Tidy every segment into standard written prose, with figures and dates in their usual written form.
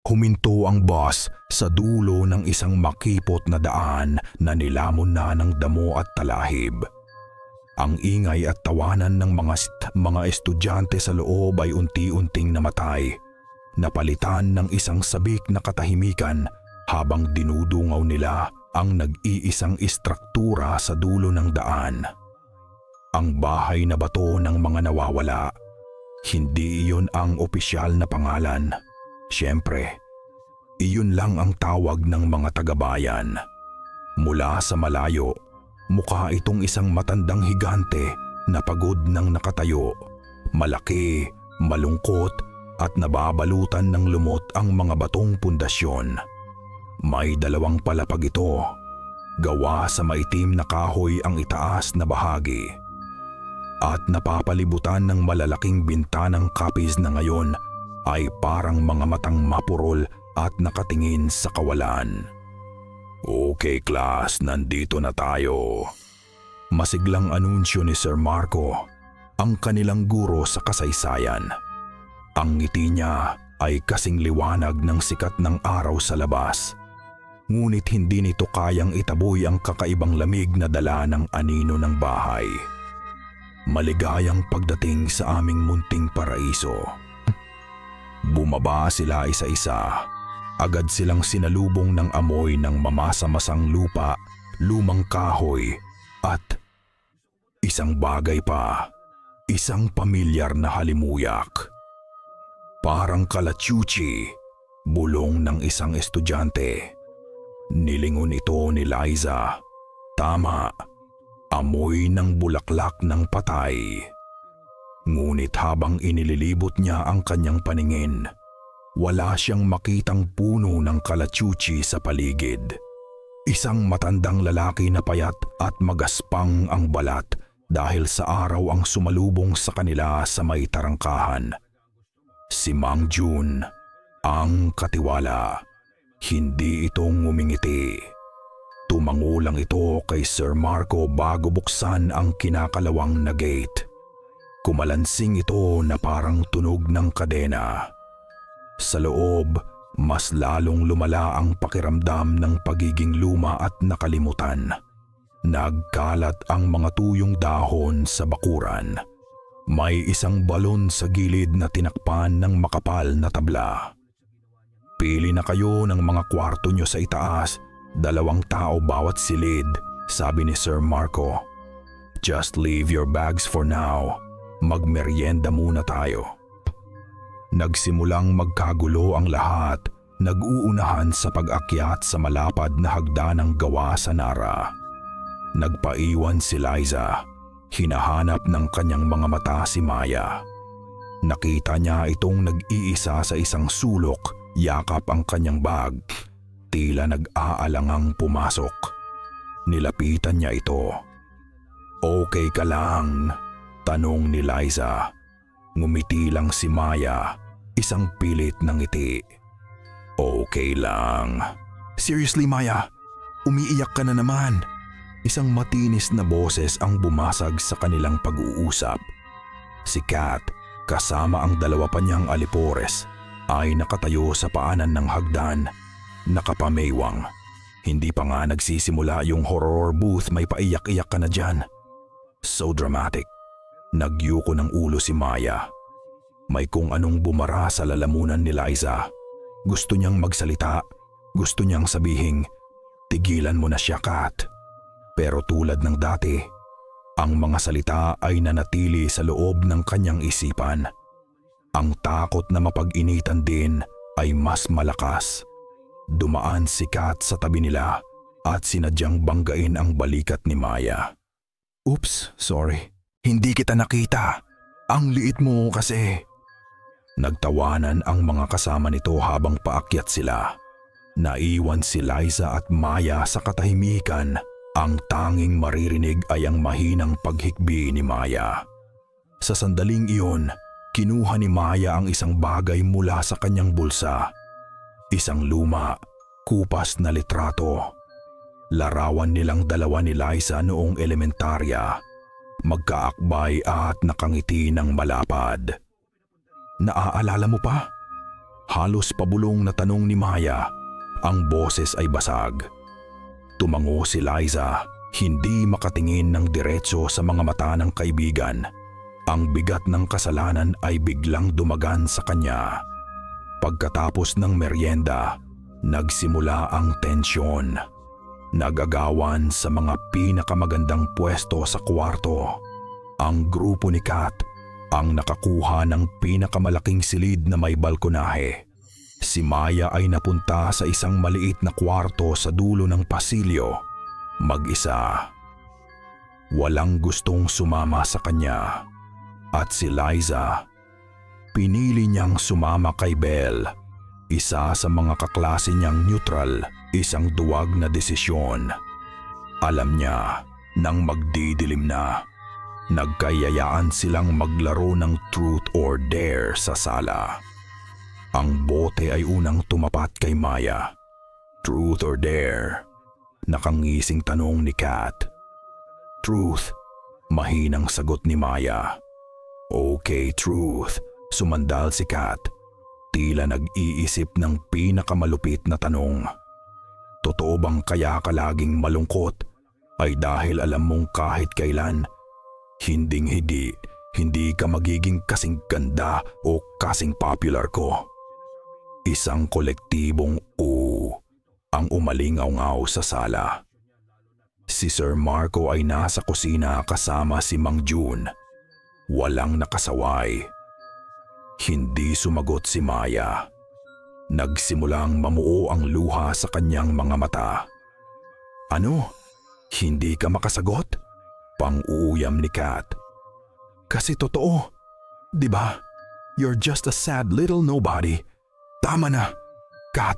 Huminto ang bus sa dulo ng isang makipot na daan na nilamon na ng damo at talahib. Ang ingay at tawanan ng mga estudyante sa loob ay unti-unting namatay, napalitan ng isang sabik na katahimikan habang dinudungaw nila ang nag-iisang istruktura sa dulo ng daan. Ang bahay na bato ng mga nawawala. Hindi iyon ang opisyal na pangalan. Siyempre, iyon lang ang tawag ng mga taga-bayan. Mula sa malayo, mukha itong isang matandang higante na pagod nang nakatayo. Malaki, malungkot at nababalutan ng lumot ang mga batong pundasyon. May 2 palapag ito. Gawa sa maitim na kahoy ang itaas na bahagi. At napapalibutan ng malalaking bintanang kapis na ngayon ay parang mga matang mapurol at nakatingin sa kawalan. Okay class, nandito na tayo. Masiglang anunsyo ni Sir Marco, ang kanilang guro sa kasaysayan. Ang ngiti niya ay kasing liwanag ng sikat ng araw sa labas. Ngunit hindi nito kayang itaboy ang kakaibang lamig na dala ng anino ng bahay. Maligayang pagdating sa aming munting paraiso. Bumaba sila isa-isa. Agad silang sinalubong ng amoy ng mamasa-masang lupa, lumang kahoy at isang bagay pa, isang pamilyar na halimuyak. Parang kalachuchi, bulong ng isang estudyante. Nilingon ito ni Liza. Tama, amoy ng bulaklak ng patay. Ngunit habang inililibot niya ang kanyang paningin, wala siyang makitang puno ng kalachuchi sa paligid. Isang matandang lalaki na payat at magaspang ang balat dahil sa araw ang sumalubong sa kanila sa may tarangkahan. Si Mang Jun, ang katiwala. Hindi ito ngumingiti. Tumango lang ito kay Sir Marco bago buksan ang kinakalawang na gate. Kumalansing ito na parang tunog ng kadena. Sa loob, mas lalong lumala ang pakiramdam ng pagiging luma at nakalimutan. Nagkalat ang mga tuyong dahon sa bakuran. May isang balon sa gilid na tinakpan ng makapal na tabla. Pili na kayo ng mga kwarto nyo sa itaas, 2 tao bawat silid, sabi ni Sir Marco. Just leave your bags for now. Magmeryenda muna tayo. Nagsimulang magkagulo ang lahat, nag-uunahan sa pag-akyat sa malapad na hagdanang gawa sa Nara. Nagpaiwan si Liza, hinahanap ng kanyang mga mata si Maya. Nakita niya itong nag-iisa sa isang sulok, yakap ang kanyang bag, tila nag-aalangang pumasok. Nilapitan niya ito. Okay ka lang? Tanong ni Liza. Ngumiti lang si Maya, isang pilit na ngiti. Okay lang. Seriously Maya, umiiyak ka na naman. Isang matinis na boses ang bumasag sa kanilang pag-uusap. Si Kat, kasama ang 2 pa niyang alipores, ay nakatayo sa paanan ng hagdan, nakapameywang. Hindi pa nga nagsisimula yung horror booth, may paiyak-iyak ka na dyan. So dramatic. Nagyuko ng ulo si Maya. May kung anong bumara sa lalamunan ni Liza. Gusto niyang magsalita. Gusto niyang sabihing, tigilan mo na siya, Kat. Pero tulad ng dati, ang mga salita ay nanatili sa loob ng kanyang isipan. Ang takot na mapag-initan din ay mas malakas. Dumaan si Kat sa tabi nila at sinadyang banggain ang balikat ni Maya. Oops, sorry. Hindi kita nakita. Ang liit mo kasi. Nagtawanan ang mga kasama nito habang paakyat sila. Naiwan si Liza at Maya sa katahimikan. Ang tanging maririnig ay ang mahinang paghikbi ni Maya. Sa sandaling iyon, kinuha ni Maya ang isang bagay mula sa kanyang bulsa. Isang luma, kupas na litrato. Larawan nilang 2 ni Liza noong elementarya. Magkaakbay at nakangiti ng malapad. Naaalala mo pa? Halos pabulong na tanong ni Maya. Ang boses ay basag. Tumango si Liza, hindi makatingin ng diretso sa mga mata ng kaibigan. Ang bigat ng kasalanan ay biglang dumagan sa kanya. Pagkatapos ng merienda, nagsimula ang tensyon. Nagagawan sa mga pinakamagandang pwesto sa kwarto. Ang grupo ni Kat ang nakakuha ng pinakamalaking silid na may balkonahe. Si Maya ay napunta sa isang maliit na kwarto sa dulo ng pasilyo, mag-isa. Walang gustong sumama sa kanya. At si Liza, pinili niyang sumama kay Belle, isa sa mga kaklase niyang neutral, isang duwag na desisyon. Alam niya nang magdidilim na, nagkayayaan silang maglaro ng truth or dare sa sala. Ang bote ay unang tumapat kay Maya. Truth or dare? Nakangising tanong ni Kat. Truth, mahinang sagot ni Maya. Okay, truth, sumandal si Kat. Tila nag-iisip ng pinakamalupit na tanong. Totoo bang kaya ka laging malungkot ay dahil alam mong kahit kailan, hindi ka magiging kasing ganda o kasing popular ko? Isang kolektibong ang umalingaw-ngaw sa sala. Si Sir Marco ay nasa kusina kasama si Mang June. Walang nakasaway. Hindi sumagot si Maya. Nagsimulang mamuo ang luha sa kanyang mga mata. Ano? Hindi ka makasagot? Pang-uuyam ni Kat. Kasi totoo, di ba? You're just a sad little nobody. Tama na, Kat.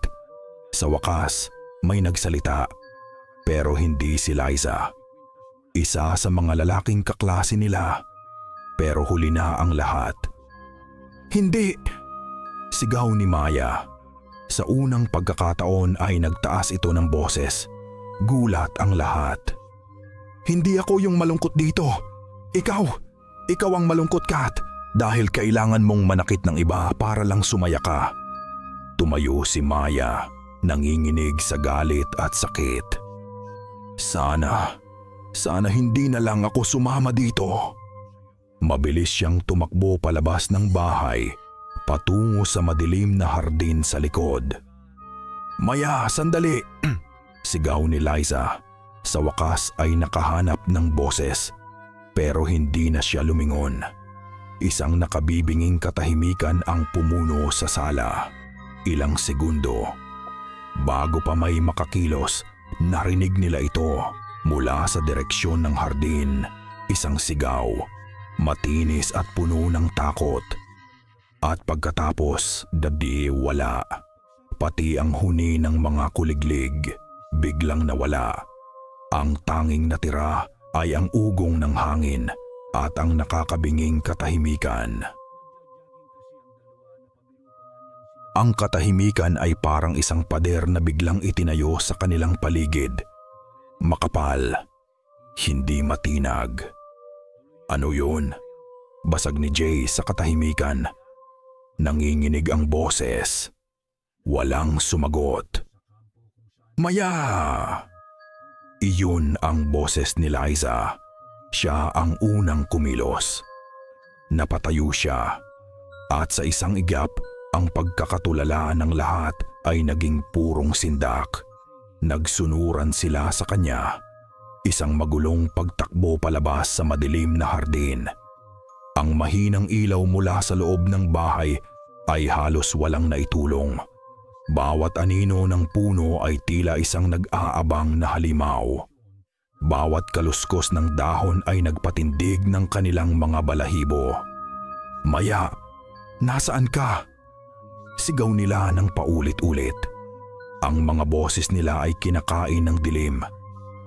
Sa wakas, may nagsalita. Pero hindi si Liza. Isa sa mga lalaking kaklase nila. Pero huli na ang lahat. Hindi! Sigaw ni Maya. Sa unang pagkakataon ay nagtaas ito ng boses. Gulat ang lahat. Hindi ako yung malungkot dito. Ikaw ang malungkot, Kat. Dahil kailangan mong manakit ng iba para lang sumaya ka. Tumayo si Maya, nanginginig sa galit at sakit. Sana hindi na lang ako sumama dito. Mabilis siyang tumakbo palabas ng bahay, patungo sa madilim na hardin sa likod. Maya, sandali! Sigaw ni Liza. Sa wakas ay nakahanap ng boses, pero hindi na siya lumingon. Isang nakabibinging katahimikan ang pumuno sa sala. Ilang segundo. Bago pa may makakilos, narinig nila ito mula sa direksyon ng hardin. Isang sigaw, matinis at puno ng takot. At pagkatapos, wala. Pati ang huni ng mga kuliglig, biglang nawala. Ang tanging natira ay ang ugong ng hangin at ang nakakabinging katahimikan. Ang katahimikan ay parang isang pader na biglang itinayo sa kanilang paligid. Makapal, hindi matinag. Ano yun? Basag ni Jay sa katahimikan. Nanginginig ang boses. Walang sumagot. Maya! Iyon ang boses ni Liza. Siya ang unang kumilos. Napatayo siya. At sa isang igyap, ang pagkakatulala ng lahat ay naging purong sindak. Nagsunuran sila sa kanya. Isang magulong pagtakbo palabas sa madilim na hardin. Ang mahinang ilaw mula sa loob ng bahay ay halos walang naitulong. Bawat anino ng puno ay tila isang nag-aabang na halimaw. Bawat kaluskos ng dahon ay nagpatindig ng kanilang mga balahibo. Maya, nasaan ka? Sigaw nila ng paulit-ulit. Ang mga boses nila ay kinakain ng dilim.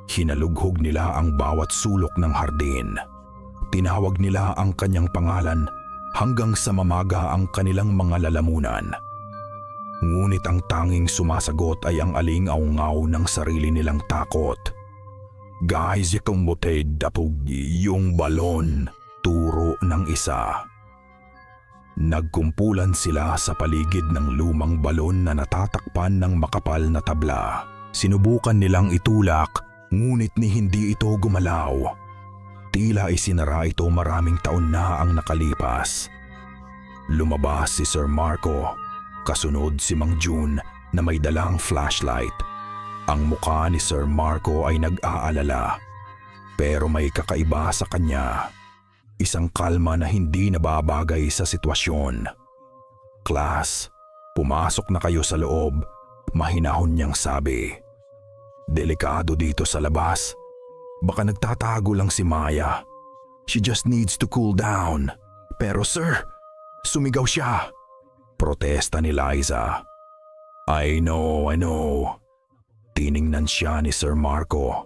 Hinalughog nila ang bawat sulok ng hardin. Tinawag nila ang kanyang pangalan hanggang sa mamaga ang kanilang mga lalamunan. Ngunit ang tanging sumasagot ay ang aling-aungaw ng sarili nilang takot. Guys, ikong mutay dapog yung balon, turo ng isa. Nagkumpulan sila sa paligid ng lumang balon na natatakpan ng makapal na tabla. Sinubukan nilang itulak, ngunit ni hindi ito gumalaw. Tila isinara ito maraming taon na ang nakalipas. Lumabas si Sir Marco, kasunod si Mang June na may dalang flashlight. Ang mukha ni Sir Marco ay nag-aalala, pero may kakaiba sa kanya. Isang kalma na hindi nababagay sa sitwasyon. "Class, pumasok na kayo sa loob," mahinahon niyang sabi. "Delikado dito sa labas. Baka nagtatago lang si Maya. She just needs to cool down." "Pero sir," sumigaw siya. Protesta ni Liza. I know. Tiningnan siya ni Sir Marco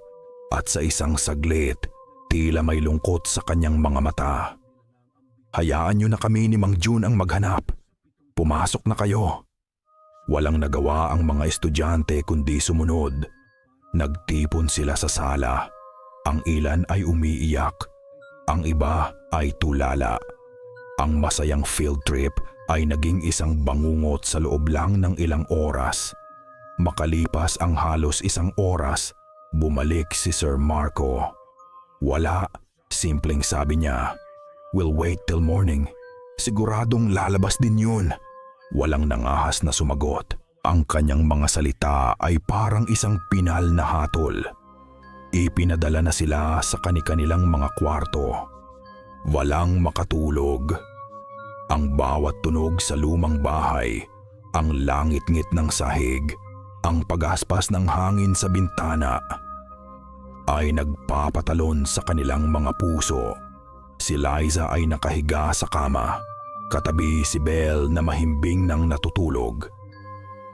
at sa isang saglit, tila may lungkot sa kanyang mga mata. "Hayaan niyo na kami ni Mang June ang maghanap. Pumasok na kayo." Walang nagawa ang mga estudyante kundi sumunod. Nagtipon sila sa sala. Ang ilan ay umiiyak. Ang iba ay tulala. Ang masayang field trip ay naging isang bangungot sa loob lang ng ilang oras. Makalipas ang halos isang oras, bumalik si Sir Marco. "Wala," simpleng sabi niya. "We'll wait till morning. Siguradong lalabas din yun." Walang nangahas na sumagot. Ang kanyang mga salita ay parang isang pinal na hatol. Ipinadala na sila sa kani-kanilang mga kwarto. Walang makatulog. Ang bawat tunog sa lumang bahay, ang langit-ngit ng sahig, ang pagaspas ng hangin sa bintana, ay nagpapatalon sa kanilang mga puso. Si Liza ay nakahiga sa kama, katabi si Belle na mahimbing nang natutulog.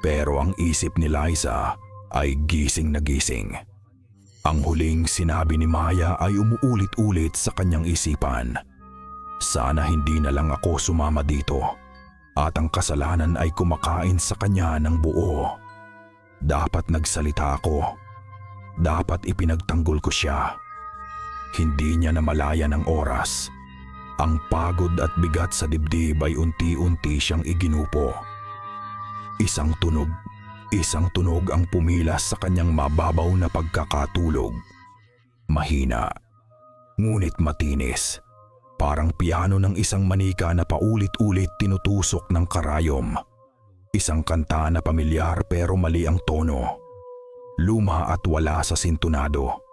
Pero ang isip ni Liza ay gising na gising. Ang huling sinabi ni Maya ay umuulit-ulit sa kanyang isipan. "Sana hindi na lang ako sumama dito at ang kasalanan ay kumakain sa kanya ng buo. Dapat nagsalita ako. Dapat ipinagtanggol ko siya." Hindi niya namalayan ang oras. Ang pagod at bigat sa dibdib ay unti-unti siyang iginupo. Isang tunog ang pumilas sa kanyang mababaw na pagkakatulog. Mahina, ngunit matinis. Parang piano ng isang manika na paulit-ulit tinutusok ng karayom. Isang kanta na pamilyar pero mali ang tono. Luma at wala sa sintunado.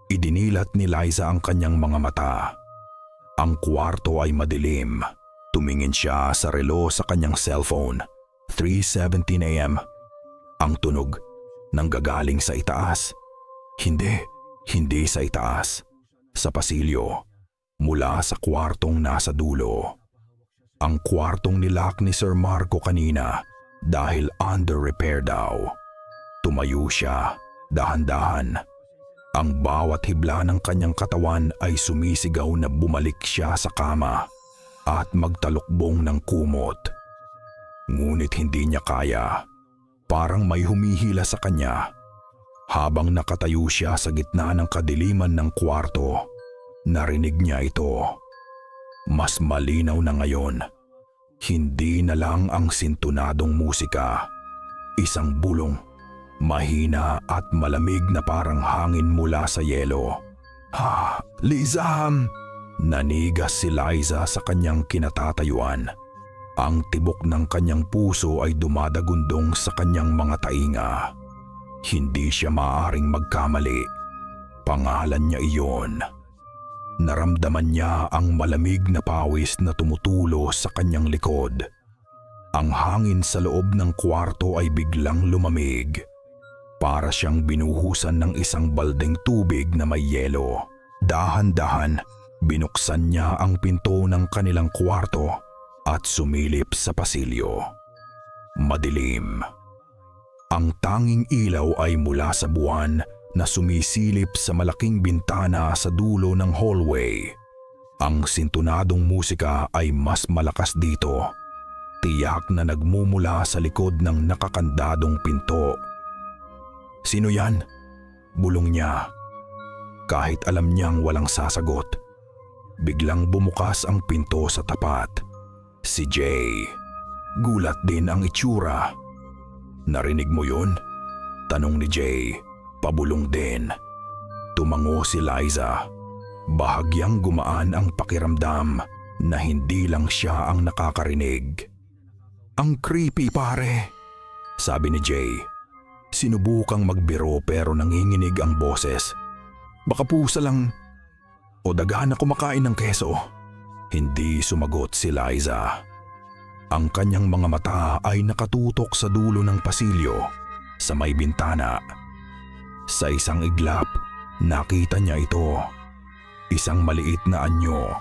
Idinilat ni Liza ang kanyang mga mata. Ang kwarto ay madilim. Tumingin siya sa relo sa kanyang cellphone. 3:17 a.m. Ang tunog nanggagaling sa itaas. Hindi sa itaas. Sa pasilyo. Mula sa kwartong nasa dulo. Ang kwartong nilock ni Sir Marco kanina dahil under repair daw. Tumayo siya, dahan-dahan. Ang bawat hibla ng kanyang katawan ay sumisigaw na bumalik siya sa kama at magtalukbong ng kumot. Ngunit hindi niya kaya. Parang may humihila sa kanya. Habang nakatayo siya sa gitna ng kadiliman ng kwarto, narinig niya ito. Mas malinaw na ngayon. Hindi na lang ang sintunadong musika. Isang bulong, mahina at malamig na parang hangin mula sa yelo. Liza! Nanigas si Liza sa kanyang kinatatayuan. Ang tibok ng kanyang puso ay dumadagundong sa kanyang mga tainga. Hindi siya maaaring magkamali. Pangalan niya iyon. Naramdaman niya ang malamig na pawis na tumutulo sa kanyang likod. Ang hangin sa loob ng kwarto ay biglang lumamig. Para siyang binuhusan ng isang baldeng tubig na may yelo. Dahan-dahan, binuksan niya ang pinto ng kanilang kwarto at sumilip sa pasilyo. Madilim. Ang tanging ilaw ay mula sa buwan na sumisilip sa malaking bintana sa dulo ng hallway. Ang sintunadong musika ay mas malakas dito. Tiyak na nagmumula sa likod ng nakakandadong pinto. "Sino yan?" bulong niya. Kahit alam niyang walang sasagot, biglang bumukas ang pinto sa tapat. Si Jay. Gulat din ang itsura. "Narinig mo yun?" tanong ni Jay. Pabulong din. Tumango si Liza. Bahagyang gumaan ang pakiramdam na hindi lang siya ang nakakarinig. "Ang creepy, pare," sabi ni Jay. Sinubukang magbiro pero nanginginig ang boses. "Baka pusa lang o daga na kumakain ng keso." Hindi sumagot si Liza. Ang kanyang mga mata ay nakatutok sa dulo ng pasilyo sa may bintana. Sa isang iglap, nakita niya ito. Isang maliit na anyo.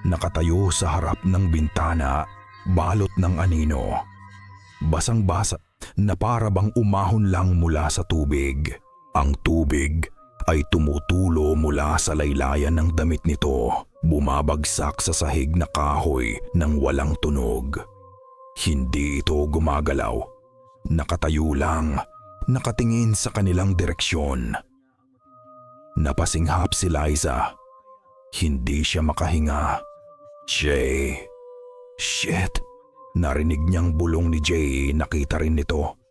Nakatayo sa harap ng bintana, balot ng anino. Basang-basa na para bang umahon lang mula sa tubig. Ang tubig ay tumutulo mula sa laylayan ng damit nito, bumabagsak sa sahig na kahoy ng walang tunog. Hindi ito gumagalaw. Nakatayo lang, nakatingin sa kanilang direksyon. Napasinghap si Liza. Hindi siya makahinga. "Jay." "Shit!" Narinig niyang bulong ni Jay, nakita rin nito.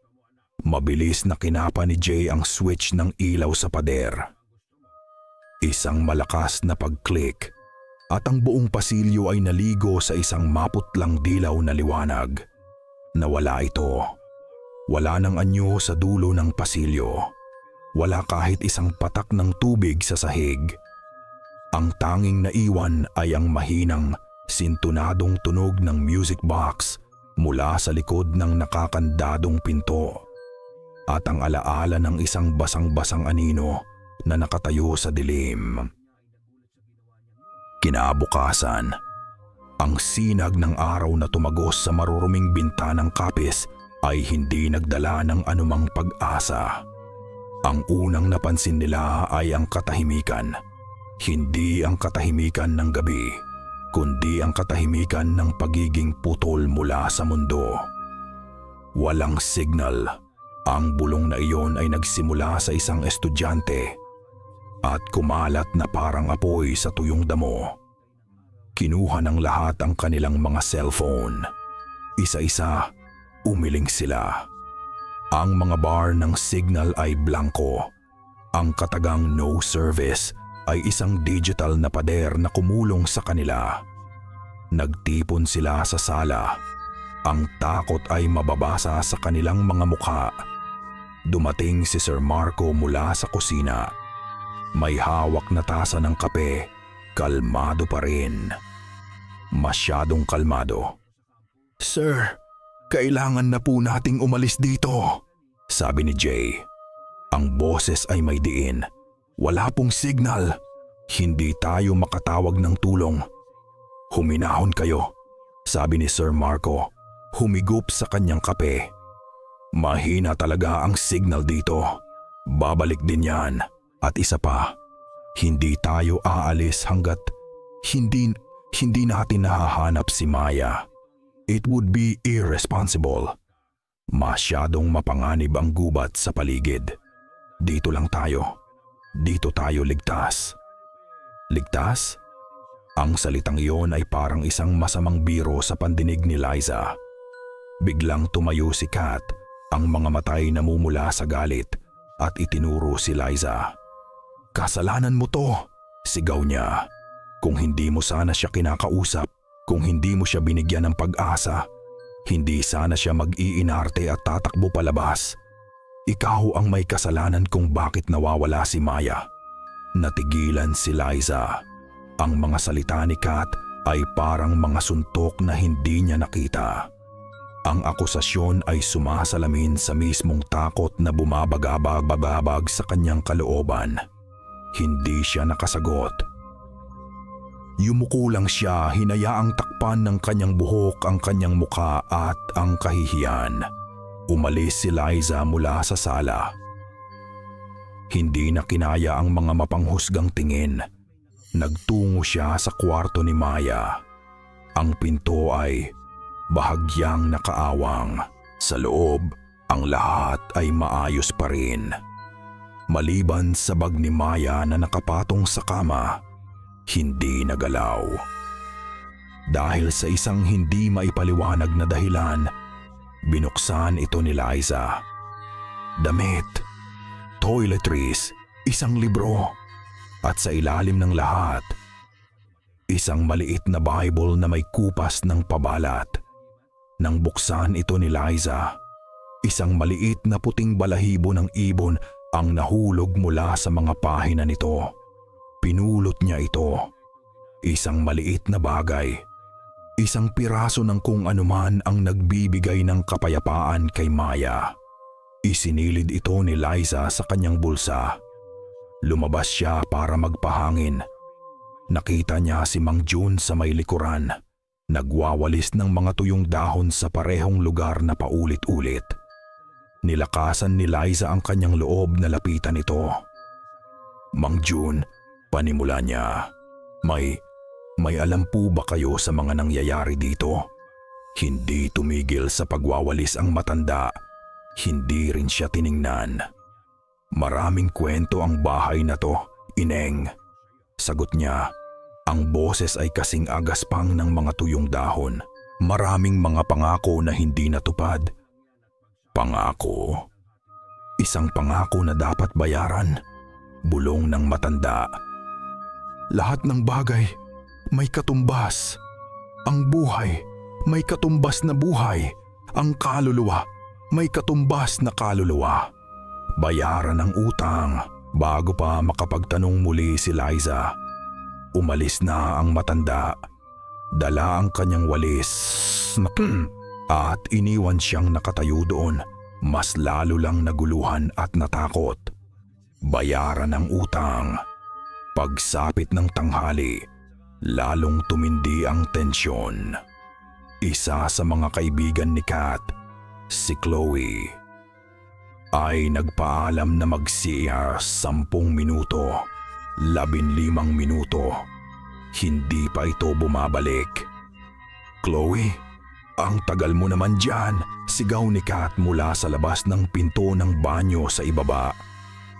Mabilis na kinapa ni Jay ang switch ng ilaw sa pader. Isang malakas na pag-click at ang buong pasilyo ay naligo sa isang maputlang dilaw na liwanag. Nawala ito. Wala nang anyo sa dulo ng pasilyo. Wala kahit isang patak ng tubig sa sahig. Ang tanging naiwan ay ang mahinang sintunadong tunog ng music box mula sa likod ng nakakandadong pinto at ang alaala ng isang basang-basang anino na nakatayo sa dilim. Kinabukasan, ang sinag ng araw na tumagos sa maruruming bintanang kapis ay hindi nagdala ng anumang pag-asa. Ang unang napansin nila ay ang katahimikan. Hindi ang katahimikan ng gabi, kundi ang katahimikan ng pagiging putol mula sa mundo. Walang signal. Ang bulong na iyon ay nagsimula sa isang estudyante at kumalat na parang apoy sa tuyong damo. Kinuha ng lahat ang kanilang mga cellphone. Isa-isa, umiling sila. Ang mga bar ng signal ay blanko. Ang katagang no service ay isang digital na pader na kumulong sa kanila. Nagtipon sila sa sala. Ang takot ay mababasa sa kanilang mga mukha. Dumating si Sir Marco mula sa kusina. May hawak na tasa ng kape. Kalmado pa rin. Masyadong kalmado. "Sir, kailangan na po nating umalis dito," sabi ni Jay. Ang boses ay may diin. "Wala pong signal. Hindi tayo makatawag ng tulong." "Huminahon kayo," sabi ni Sir Marco. Humigup sa kanyang kape. "Mahina talaga ang signal dito. Babalik din yan. At isa pa, hindi tayo aalis hanggat hindi natin nahahanap si Maya. It would be irresponsible. Masyadong mapanganib ang gubat sa paligid. Dito lang tayo. Dito tayo ligtas." Ligtas? Ang salitang iyon ay parang isang masamang biro sa pandinig ni Liza. Biglang tumayo si Kat, ang mga matay namumula sa galit, at itinuro si Liza. "Kasalanan mo to," sigaw niya. "Kung hindi mo sana siya kinakausap, kung hindi mo siya binigyan ng pag-asa, hindi sana siya mag-iinarte at tatakbo palabas. Ikaw ang may kasalanan kung bakit nawawala si Maya." Natigilan si Liza. Ang mga salita ni Kat ay parang mga suntok na hindi niya nakita. Ang akusasyon ay sumasalamin sa mismong takot na bumabagabag sa kanyang kalooban. Hindi siya nakasagot. Yumuko lang siya, hinayaang takpan ng kanyang buhok ang kanyang muka at ang kahihiyan. Umalis si Liza mula sa sala. Hindi na kinaya ang mga mapanghusgang tingin. Nagtungo siya sa kwarto ni Maya. Ang pinto ay bahagyang nakaawang. Sa loob, ang lahat ay maayos pa rin. Maliban sa bag ni Maya na nakapatong sa kama, hindi nagalaw. Dahil sa isang hindi maipaliwanag na dahilan, binuksan ito ni Liza. Damit, toiletries, isang libro, at sa ilalim ng lahat, isang maliit na Bible na may kupas ng pabalat. Nang buksan ito ni Liza, isang maliit na puting balahibo ng ibon ang nahulog mula sa mga pahina nito. Pinulot niya ito. Isang maliit na bagay. Isang piraso ng kung anuman ang nagbibigay ng kapayapaan kay Maya. Isinilid ito ni Liza sa kanyang bulsa. Lumabas siya para magpahangin. Nakita niya si Mang Jun sa may likuran. Nagwawalis ng mga tuyong dahon sa parehong lugar na paulit-ulit. Nilakasan ni Liza ang kanyang loob na lapitan ito. Mang Jun, panimula niya. May alam po ba kayo sa mga nangyayari dito? Hindi tumigil sa pagwawalis ang matanda. Hindi rin siya tiningnan. Maraming kwento ang bahay na to, Ineng. Sagot niya, ang boses ay kasing agaspang ng mga tuyong dahon. Maraming mga pangako na hindi natupad. Pangako? Isang pangako na dapat bayaran. Bulong ng matanda. Lahat ng bagay may katumbas. Ang buhay may katumbas na buhay. Ang kaluluwa may katumbas na kaluluwa. Bayaran ang utang. Bago pa makapagtanong muli si Liza, umalis na ang matanda. Dala ang kanyang walis at iniwan siyang nakatayo doon. Mas lalo lang naguluhan at natakot. Bayaran ang utang. Pagsapit ng tanghali, lalong tumindi ang tensyon. Isa sa mga kaibigan ni Kat, si Chloe, ay nagpaalam na mag-CR 10 minuto, 15 minuto. Hindi pa ito bumabalik. Chloe, ang tagal mo naman dyan, sigaw ni Kat mula sa labas ng pinto ng banyo sa ibaba.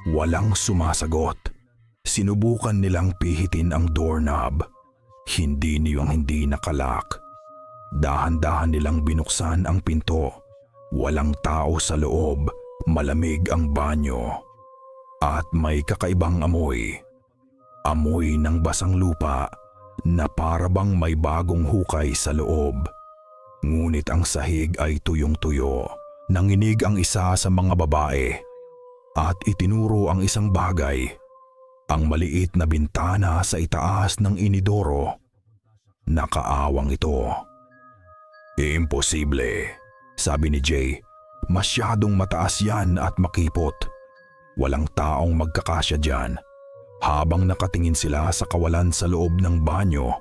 Walang sumasagot. Sinubukan nilang pihitin ang doorknob. Hindi nakalak. Dahan-dahan nilang binuksan ang pinto. Walang tao sa loob. Malamig ang banyo. At may kakaibang amoy. Amoy ng basang lupa na parabang may bagong hukay sa loob. Ngunit ang sahig ay tuyong-tuyo. Nanginig ang isa sa mga babae at itinuro ang isang bagay. Ang maliit na bintana sa itaas ng inidoro. Nakaawang ito. Imposible, sabi ni Jay. Masyadong mataas yan at makipot. Walang taong magkakasya dyan. Habang nakatingin sila sa kawalan sa loob ng banyo,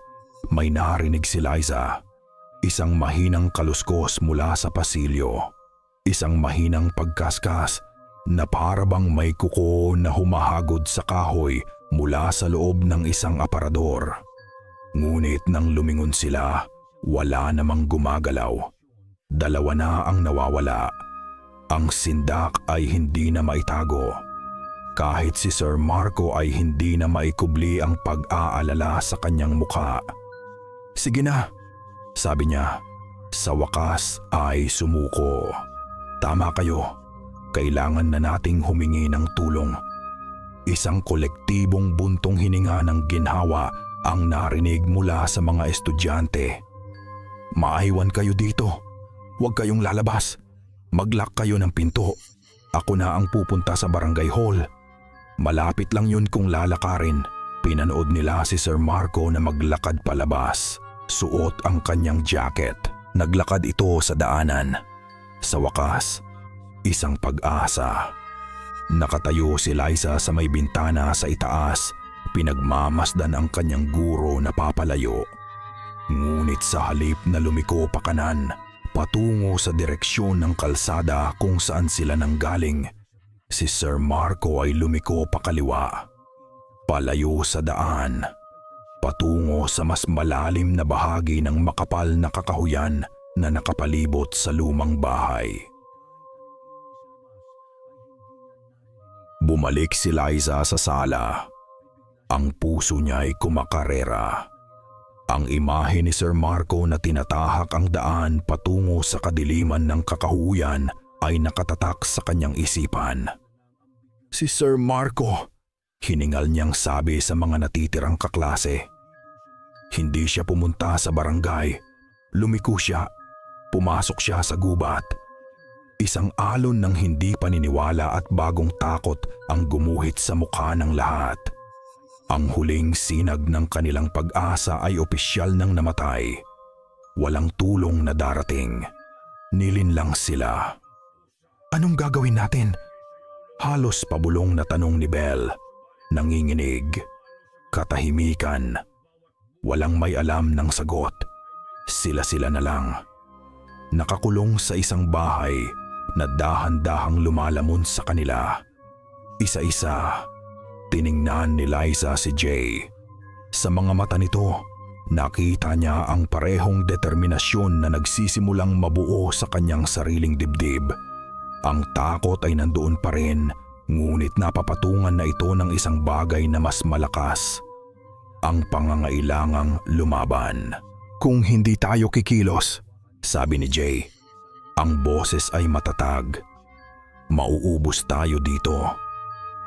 may narinig si Liza. Isang mahinang kaluskos mula sa pasilyo. Isang mahinang pagkaskas na parabang may kuko na humahagod sa kahoy mula sa loob ng isang aparador. Ngunit nang lumingon sila, wala namang gumagalaw. Dalawa na ang nawawala. Ang sindak ay hindi na maitago. Kahit si Sir Marco ay hindi na maikubli ang pag-aalala sa kanyang mukha. Sige na, sabi niya. Sa wakas ay sumuko. Tama kayo, kailangan na nating humingi ng tulong. Isang kolektibong buntong hininga ng ginhawa ang narinig mula sa mga estudyante. Maaywan kayo dito. Huwag kayong lalabas. Mag-lock kayo ng pinto. Ako na ang pupunta sa barangay hall. Malapit lang yun kung lalakarin. Pinanood nila si Sir Marco na maglakad palabas. Suot ang kanyang jacket. Naglakad ito sa daanan. Sa wakas, isang pag-asa. Nakatayo si Liza sa may bintana sa itaas. Pinagmamasdan ang kanyang guro na papalayo. Ngunit sa halip na lumiko pa kanan, patungo sa direksyon ng kalsada kung saan sila nanggaling, si Sir Marco ay lumiko pa kaliwa. Palayo sa daan, patungo sa mas malalim na bahagi ng makapal na kakahuyan na nakapalibot sa lumang bahay. Bumalik si Liza sa sala. Ang puso niya ay kumakarera. Ang imahe ni Sir Marco na tinatahak ang daan patungo sa kadiliman ng kakahuyan ay nakatatak sa kanyang isipan. Si Sir Marco, hiningal niyang sabi sa mga natitirang kaklase. Hindi siya pumunta sa barangay. Lumiko siya. Pumasok siya sa gubat. Isang alon ng hindi paniniwala at bagong takot ang gumuhit sa mukha ng lahat. Ang huling sinag ng kanilang pag-asa ay opisyal nang namatay. Walang tulong na darating. Nilinlang sila. Anong gagawin natin? Halos pabulong na tanong ni Belle. Nanginginig. Katahimikan. Walang may alam ng sagot. Sila-sila na lang. Nakakulong sa isang bahay na dahan-dahang lumalamon sa kanila. Isa-isa, tiningnan ni Liza si Jay. Sa mga mata nito, nakita niya ang parehong determinasyon na nagsisimulang mabuo sa kanyang sariling dibdib. Ang takot ay nandoon pa rin, ngunit napapatungan na ito ng isang bagay na mas malakas. Ang pangangailangang lumaban. Kung hindi tayo kikilos, sabi ni Jay, ang boses ay matatag. Mauubos tayo dito.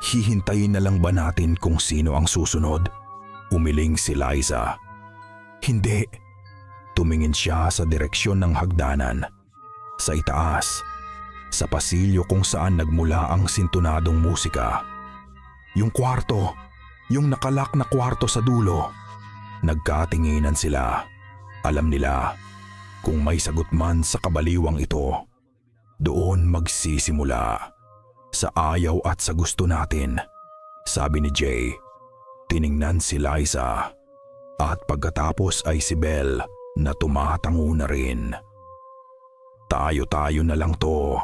Hihintayin na lang ba natin kung sino ang susunod? Umiling si Liza. Hindi. Tumingin siya sa direksyon ng hagdanan. Sa itaas, sa pasilyo kung saan nagmula ang sintunadong musika. Yung kwarto, yung nakalak na kwarto sa dulo. Nagkatinginan sila. Alam nila, kung may sagot man sa kabaliwang ito, doon magsisimula. Sa ayaw at sa gusto natin, sabi ni Jay. Tiningnan si Liza at pagkatapos ay si Belle na tumatango na rin. Tayo-tayo na lang to.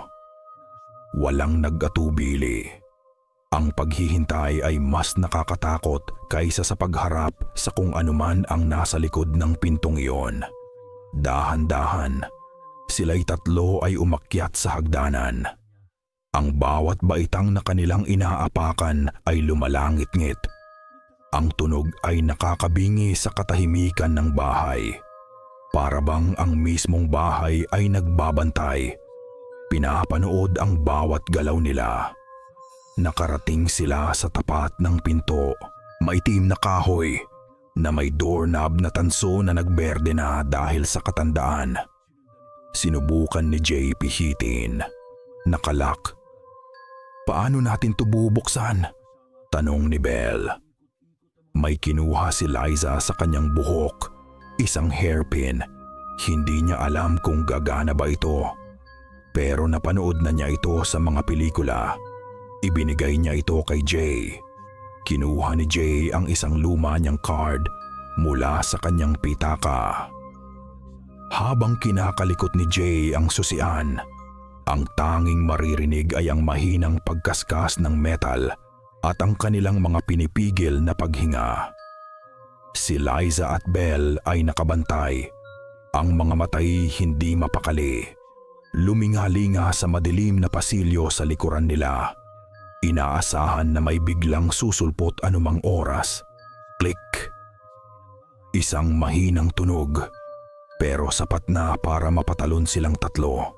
Walang nag-atubili. Ang paghihintay ay mas nakakatakot kaysa sa pagharap sa kung anuman ang nasa likod ng pintong iyon. Dahan-dahan, sila'y tatlo ay umakyat sa hagdanan. Ang bawat baitang na kanilang inaapakan ay lumalangit-ngit. Ang tunog ay nakakabingi sa katahimikan ng bahay. Para bang ang mismong bahay ay nagbabantay. Pinapanood ang bawat galaw nila. Nakarating sila sa tapat ng pinto, maitim na kahoy na may doorknob na tanso na nagberde na dahil sa katandaan. Sinubukan ni Jay pihitin. Nakalak. Paano natin ito bubuksan? Tanong ni Belle. May kinuha si Liza sa kanyang buhok, isang hairpin. Hindi niya alam kung gagana ba ito. Pero napanood na niya ito sa mga pelikula. Ibinigay niya ito kay Jay. Kinuha ni Jay ang isang luma niyang card mula sa kanyang pitaka. Habang kinakalikot ni Jay ang susian, ang tanging maririnig ay ang mahinang pagkaskas ng metal at ang kanilang mga pinipigil na paghinga. Si Liza at Belle ay nakabantay. Ang mga matay hindi mapakali. Lumingalinga sa madilim na pasilyo sa likuran nila. Inaasahan na may biglang susulpot anumang oras. Click. Isang mahinang tunog, pero sapat na para mapatalon silang tatlo.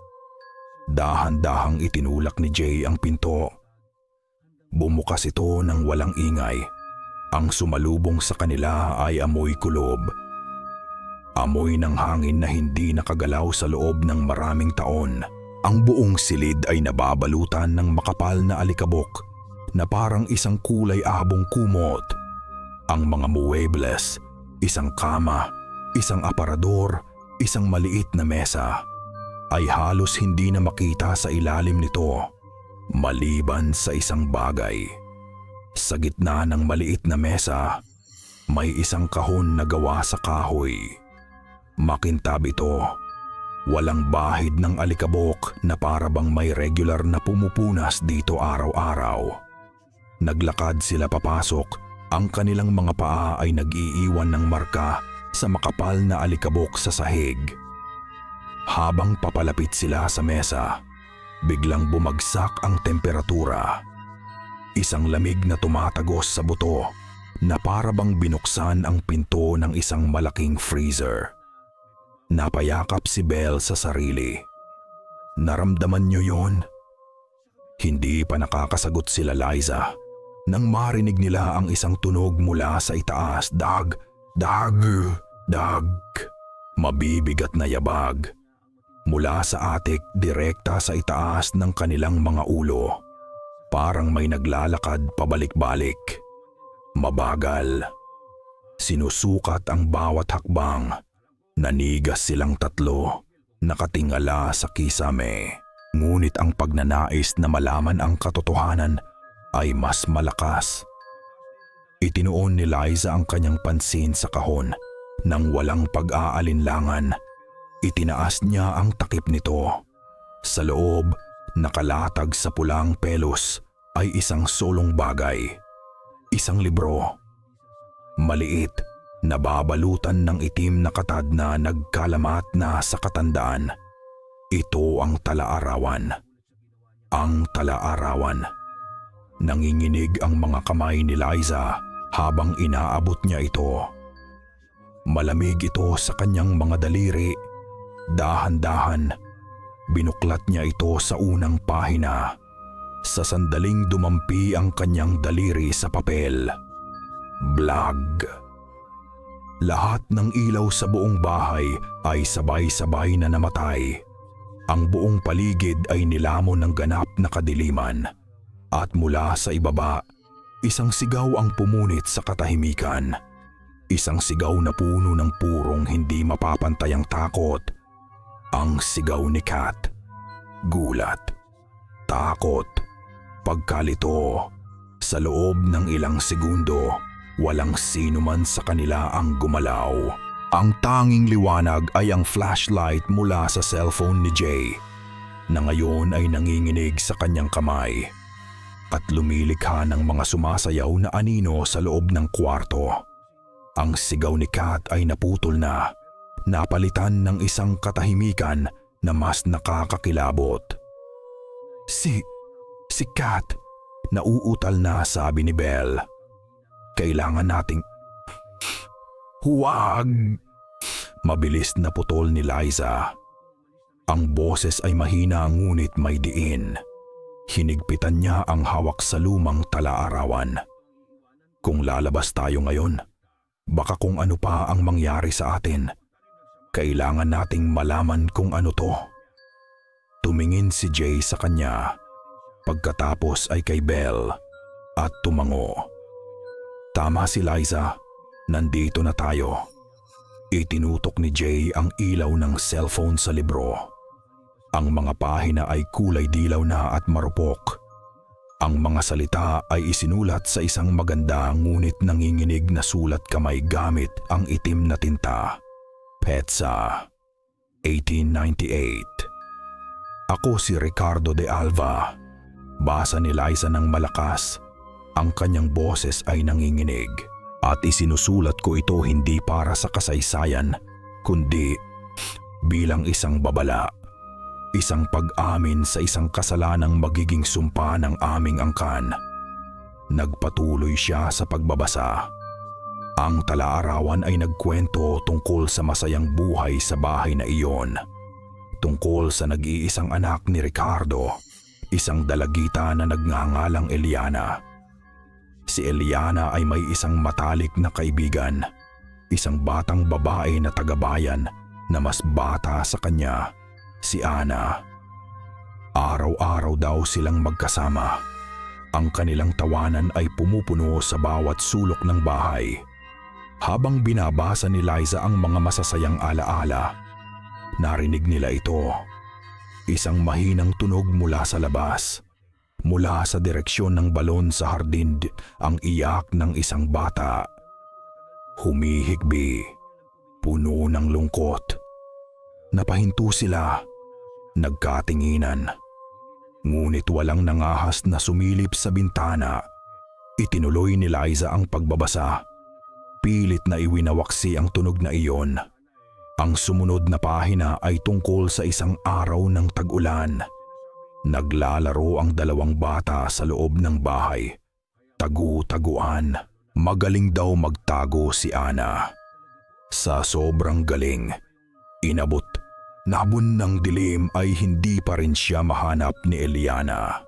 Dahan-dahang itinulak ni Jay ang pinto. Bumukas ito ng walang ingay. Ang sumalubong sa kanila ay amoy kulob. Amoy ng hangin na hindi nakagalaw sa loob ng maraming taon. Ang buong silid ay nababalutan ng makapal na alikabok na parang isang kulay abong kumot. Ang mga muebles, isang kama, isang aparador, isang maliit na mesa, ay halos hindi na makita sa ilalim nito, maliban sa isang bagay. Sa gitna ng maliit na mesa, may isang kahon na gawa sa kahoy. Makintab ito. Walang bahid ng alikabok na para bang may regular na pumupunas dito araw-araw. Naglakad sila papasok, ang kanilang mga paa ay nag-iiwan ng marka sa makapal na alikabok sa sahig. Habang papalapit sila sa mesa, biglang bumagsak ang temperatura. Isang lamig na tumatagos sa buto na para bang binuksan ang pinto ng isang malaking freezer. Napayakap si Belle sa sarili. Naramdaman niyo yon? Hindi pa nakakasagot sila Liza nang marinig nila ang isang tunog mula sa itaas. Dag, dag, dag. Mabibigat na yabag. Mula sa atik direkta sa itaas ng kanilang mga ulo. Parang may naglalakad pabalik-balik. Mabagal. Sinusukat ang bawat hakbang. Nanigas silang tatlo. Nakatingala sa kisame. Ngunit ang pagnanais na malaman ang katotohanan ay mas malakas. Itinuon ni Liza ang kanyang pansin sa kahon nang walang pag-aalinlangan. Itinaas niya ang takip nito. Sa loob, nakalatag sa pulang pelos ay isang sulong bagay. Isang libro. Maliit, nababalutan ng itim na katad na nagkalamat na sa katandaan. Ito ang tala-arawan. Ang tala-arawan. Nanginginig ang mga kamay ni Liza habang inaabot niya ito. Malamig ito sa kanyang mga daliri. Dahan-dahan, binuklat niya ito sa unang pahina. Sa sandaling dumampi ang kanyang daliri sa papel. Blag. Lahat ng ilaw sa buong bahay ay sabay-sabay na namatay. Ang buong paligid ay nilamon ng ganap na kadiliman. At mula sa ibaba, isang sigaw ang pumunit sa katahimikan. Isang sigaw na puno ng purong hindi mapapantayang takot. Ang sigaw ni Kat. Gulat. Takot. Pagkalito. Sa loob ng ilang segundo, walang sino man sa kanila ang gumalaw. Ang tanging liwanag ay ang flashlight mula sa cellphone ni Jay, na ngayon ay nanginginig sa kanyang kamay at lumilikha ng mga sumasayaw na anino sa loob ng kwarto. Ang sigaw ni Kat ay naputol na, napalitan ng isang katahimikan na mas nakakakilabot. Si Kat, nauutal na, sabi ni Belle. Kailangan nating... Huwag! Mabilis na putol ni Liza. Ang boses ay mahina ngunit may diin. Hinigpitan niya ang hawak sa lumang tala-arawan. Kung lalabas tayo ngayon, baka kung ano pa ang mangyari sa atin. Kailangan nating malaman kung ano to. Tumingin si Jay sa kanya. Pagkatapos ay kay Belle at tumango. Tama si Liza, nandito na tayo. Itinutok ni Jay ang ilaw ng cellphone sa libro. Ang mga pahina ay kulay dilaw na at marupok. Ang mga salita ay isinulat sa isang maganda ngunit nanginginig na sulat kamay gamit ang itim na tinta. Petsa, 1898. Ako si Ricardo de Alva. Basa ni Liza ng malakas. Ang kanyang boses ay nanginginig. At isinusulat ko ito hindi para sa kasaysayan, kundi bilang isang babala. Isang pag-amin sa isang kasalanang magiging sumpa ng aming angkan. Nagpatuloy siya sa pagbabasa. Ang tala-arawan ay nagkwento tungkol sa masayang buhay sa bahay na iyon. Tungkol sa nag-iisang anak ni Ricardo, isang dalagita na nagngangalang Eliana. Si Eliana ay may isang matalik na kaibigan, isang batang babae na tagabayan na mas bata sa kanya, si Ana. Araw-araw daw silang magkasama. Ang kanilang tawanan ay pumupuno sa bawat sulok ng bahay. Habang binabasa ni Liza ang mga masasayang alaala, narinig nila ito. Isang mahinang tunog mula sa labas. Mula sa direksyon ng balon sa hardin, ang iyak ng isang bata. Humihigbi, puno ng lungkot. Napahinto sila, nagkatinginan. Ngunit walang nangahas na sumilip sa bintana. Itinuloy ni Liza ang pagbabasa. Pilit na iwinawaksi ang tunog na iyon. Ang sumunod na pahina ay tungkol sa isang araw ng tag-ulan. Naglalaro ang dalawang bata sa loob ng bahay. Tagu-taguan. Magaling daw magtago si Ana. Sa sobrang galing, inabot nabun ng dilim ay hindi pa rin siya mahanap ni Eliana.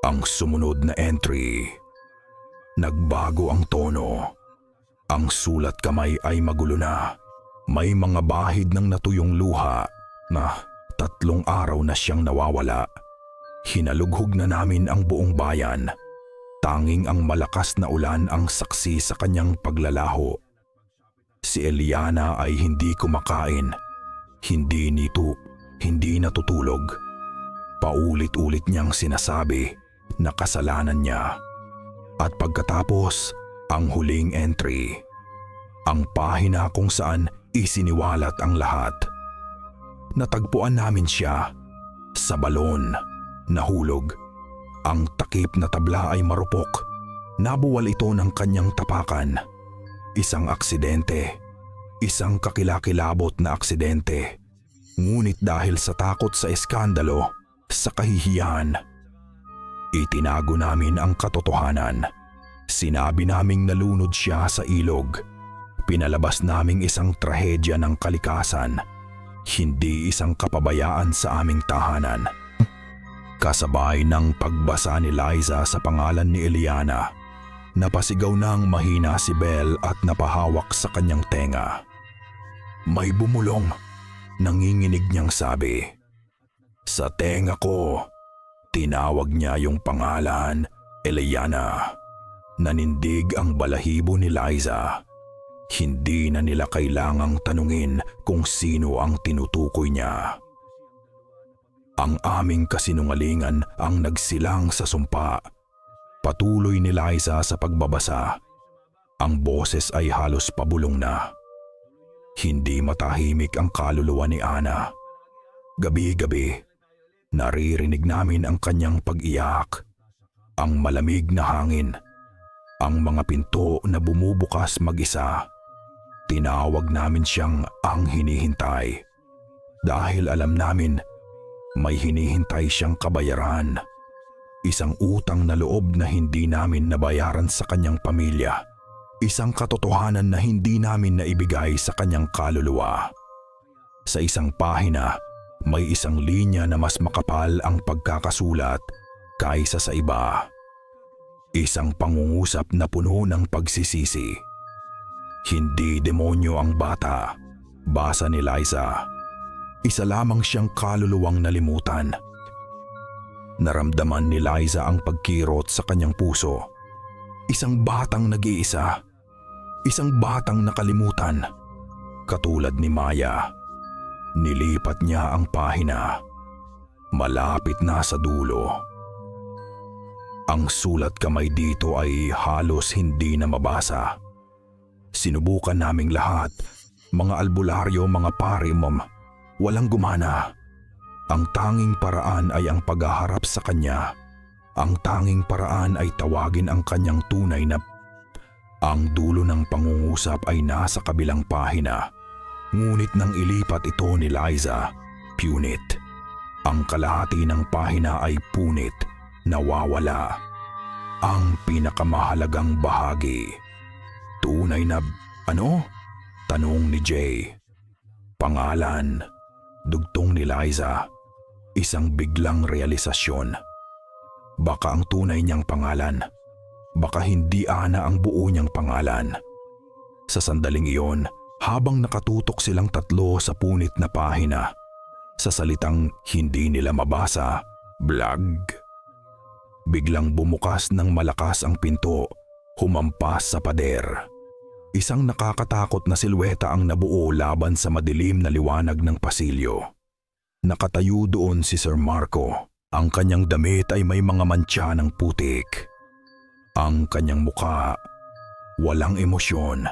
Ang sumunod na entry, nagbago ang tono. Ang sulat kamay ay magulo na. May mga bahid ng natuyong luha na 3 araw na siyang nawawala. Hinalughog na namin ang buong bayan. Tanging ang malakas na ulan ang saksi sa kanyang paglalaho. Si Eliana ay hindi kumakain, hindi nito, hindi natutulog. Paulit-ulit niyang sinasabi na kasalanan niya. At pagkatapos, ang huling entry, ang pahina kung saan isiniwalat ang lahat. Natagpuan namin siya sa balon, nahulog. Ang takip na tabla ay marupok. Nabuwal ito ng kanyang tapakan. Isang aksidente. Isang kakilakilabot na aksidente. Ngunit dahil sa takot sa eskandalo, sa kahihiyan, itinago namin ang katotohanan. Sinabi naming nalunod siya sa ilog. Pinalabas naming isang trahedya ng kalikasan. Hindi isang kapabayaan sa aming tahanan. Kasabay ng pagbasa ni Liza sa pangalan ni Eliana, napasigaw ng mahina si Belle at napahawak sa kanyang tenga. May bumulong, nanginginig niyang sabi. Sa tenga ko, tinawag niya yung pangalan, Eliana. Nanindig ang balahibo ni Liza. Hindi na nila kailangang tanungin kung sino ang tinutukoy niya. Ang aming kasinungalingan ang nagsilang sa sumpa. Patuloy ni Liza sa pagbabasa. Ang boses ay halos pabulong na. Hindi matahimik ang kaluluwa ni Ana. Gabi-gabi, naririnig namin ang kanyang pag-iyak. Ang malamig na hangin. Ang mga pinto na bumubukas mag-isa. Tinawag namin siyang ang hinihintay. Dahil alam namin, may hinihintay siyang kabayaran. Isang utang na loob na hindi namin nabayaran sa kanyang pamilya. Isang katotohanan na hindi namin naibigay sa kanyang kaluluwa. Sa isang pahina, may isang linya na mas makapal ang pagkakasulat kaysa sa iba. Isang pangungusap na puno ng pagsisisi. Hindi demonyo ang bata, basa ni Liza. Isa lamang siyang kaluluwang nalimutan. Naramdaman ni Liza ang pagkirot sa kanyang puso. Isang batang nag-iisa. Isang batang nakalimutan. Katulad ni Maya. Nilipat niya ang pahina. Malapit na sa dulo. Ang sulat kamay dito ay halos hindi na mabasa. Sinubukan naming lahat. Mga albularyo, mga parimom. Walang gumana. Ang tanging paraan ay ang paghaharap sa kanya. Ang tanging paraan ay tawagin ang kanyang tunay na. Ang dulo ng pangungusap ay nasa kabilang pahina. Ngunit nang ilipat ito ni Liza, punit. Ang kalahati ng pahina ay punit, nawawala. Ang pinakamahalagang bahagi. Tunay na, ano? Tanong ni Jay. Pangalan. Dugtong ni Liza, isang biglang realisasyon. Baka ang tunay niyang pangalan, baka hindi Ana ang buo niyang pangalan. Sa sandaling iyon, habang nakatutok silang tatlo sa punit na pahina, sa salitang hindi nila mabasa, blag. Biglang bumukas ng malakas ang pinto, humampas sa pader. Isang nakakatakot na silweta ang nabuo laban sa madilim na liwanag ng pasilyo. Nakatayo doon si Sir Marco. Ang kanyang damit ay may mga mantsa ng putik. Ang kanyang muka, walang emosyon,